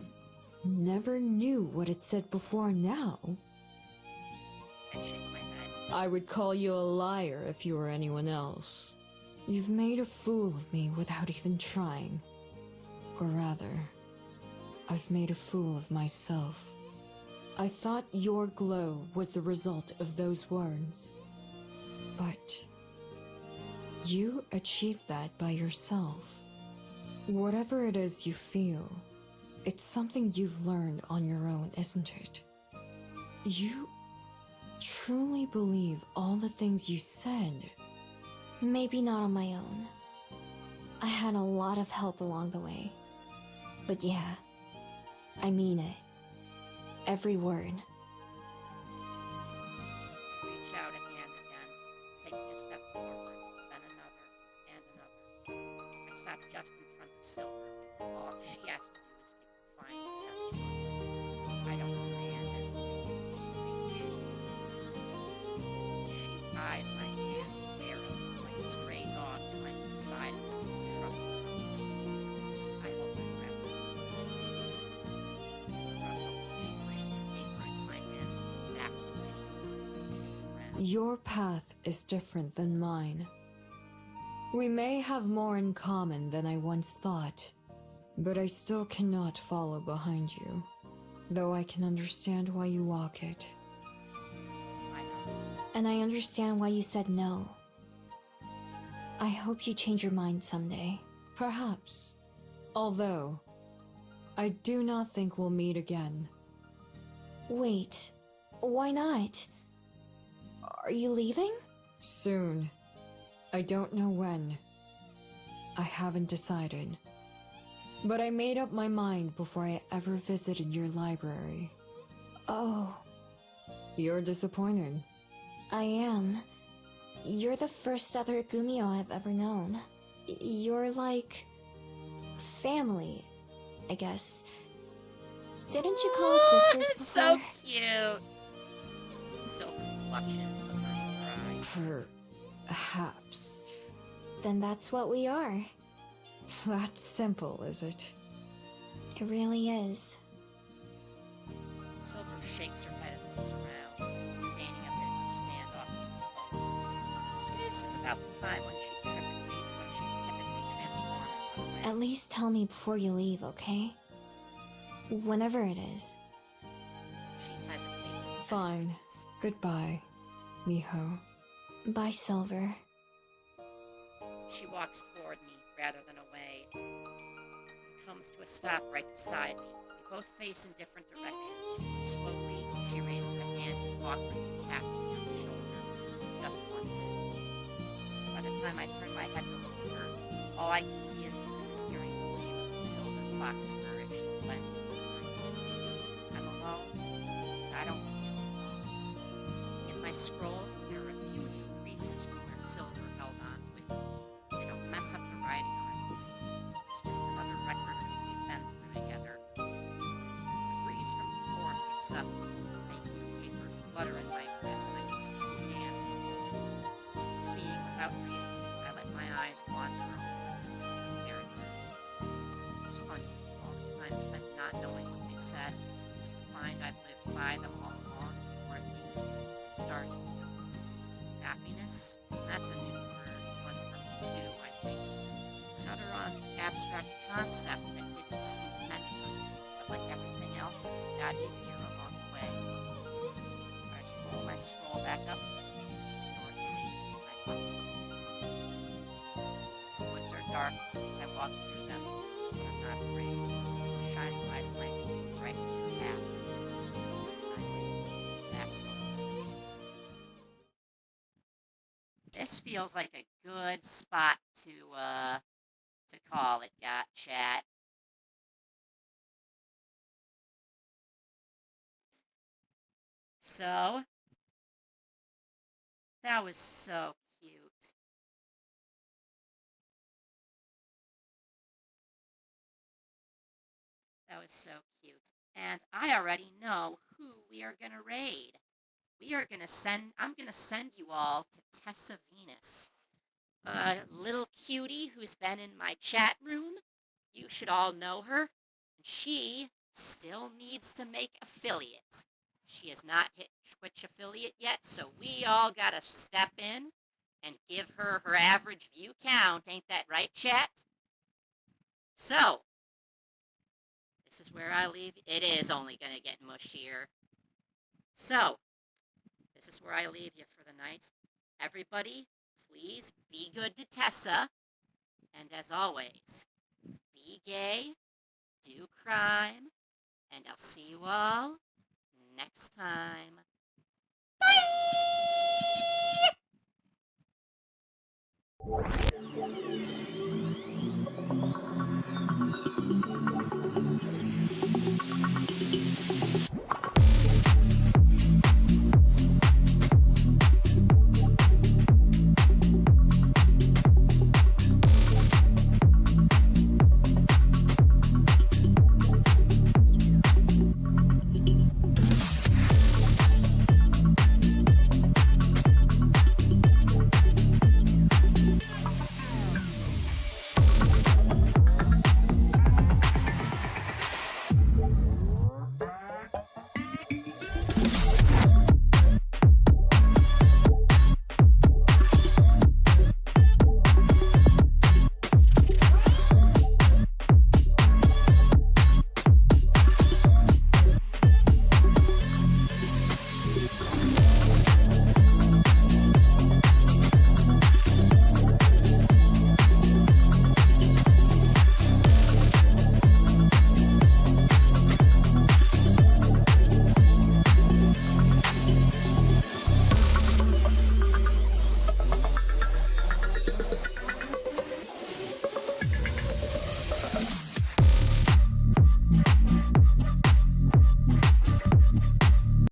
never knew what it said before now. I shake my head. I would call you a liar if you were anyone else. You've made a fool of me without even trying. Or rather, I've made a fool of myself. I thought your glow was the result of those words. But you achieved that by yourself. Whatever it is you feel, it's something you've learned on your own, isn't it? You truly believe all the things you said. Maybe not on my own. I had a lot of help along the way. But yeah, I mean it. Every word. I reach out a hand again, taking a step forward, then another, and another. I stop just in front of Silver. All she has to do is take the final step forward. I don't demand anything, just reach. She eyes my hands warily, like a stray dog trying to decide if it can trust someone. I hold my breath. Rustle, she pushes the paper into my hand, backs away. Your path is different than mine. We may have more in common than I once thought, but I still cannot follow behind you, though I can understand why you walk it. I know. And I understand why you said no. I hope you change your mind someday. Perhaps. Although, I do not think we'll meet again. Wait, why not? Are you leaving? Soon. I don't know when. I haven't decided. But I made up my mind before I ever visited your library. Oh, You're disappointed. I am. You're the first other Gumio I've ever known. You're like... family, I guess. Didn't you call us sisters before? So cute. Silk blushes over her eye. Perhaps. Then that's what we are. That's simple, is it? It really is. Silver shakes her head and looks around, feigning a bit of a standoff. This is about the time when she typically transforms and run away. At least tell me before you leave, okay? Whenever it is. She hesitates. and Fine. hesitates. Goodbye, Miho. Bye, Silver. She walks toward me rather than away. Comes to a stop right beside me. We both face in different directions. Slowly, she raises a hand and awkwardly pats me on the shoulder. Just once. By the time I turn my head to look at her, all I can see is the disappearing gleam of the silver fox furish that blends with the night. I'm alone, and I don't feel alone. In my scroll, there are a few new creases from where silver held on to it. They don't mess up the writing or anything. It's just another record of what we've been through together. The breeze from the floor picks up, making the paper flutter in my grip, and I use two hands to hold it. Seeing without reading, I let my eyes wander over the characters. It's funny, all this time spent not knowing what they said, just to find I've lived by them all along, or at least starting to. Happiness? That's a new word, one for me too, I think. Another abstract concept that didn't seem intentional, but like everything else, got easier along the way. I just pull my scroll back up, so let's see. I thought. The woods are dark as I walk through them, but I'm not afraid. The shining light of my feet bright as a path. I wait. That moment. This feels like a good spot to call it, got chat. So that was so cute. That was so cute. And I already know who we are gonna raid. I'm gonna send you all to Tessa Venus. A little cutie who's been in my chat room. You should all know her. She still needs to make affiliate. She has not hit Twitch affiliate yet, so we all gotta step in and give her her average view count. Ain't that right, chat? So, this is where I leave. It is only gonna get mushier. So, this is where I leave you for the night. Everybody, please be good to Tessa. And as always, be gay, do crime, and I'll see you all next time. Bye!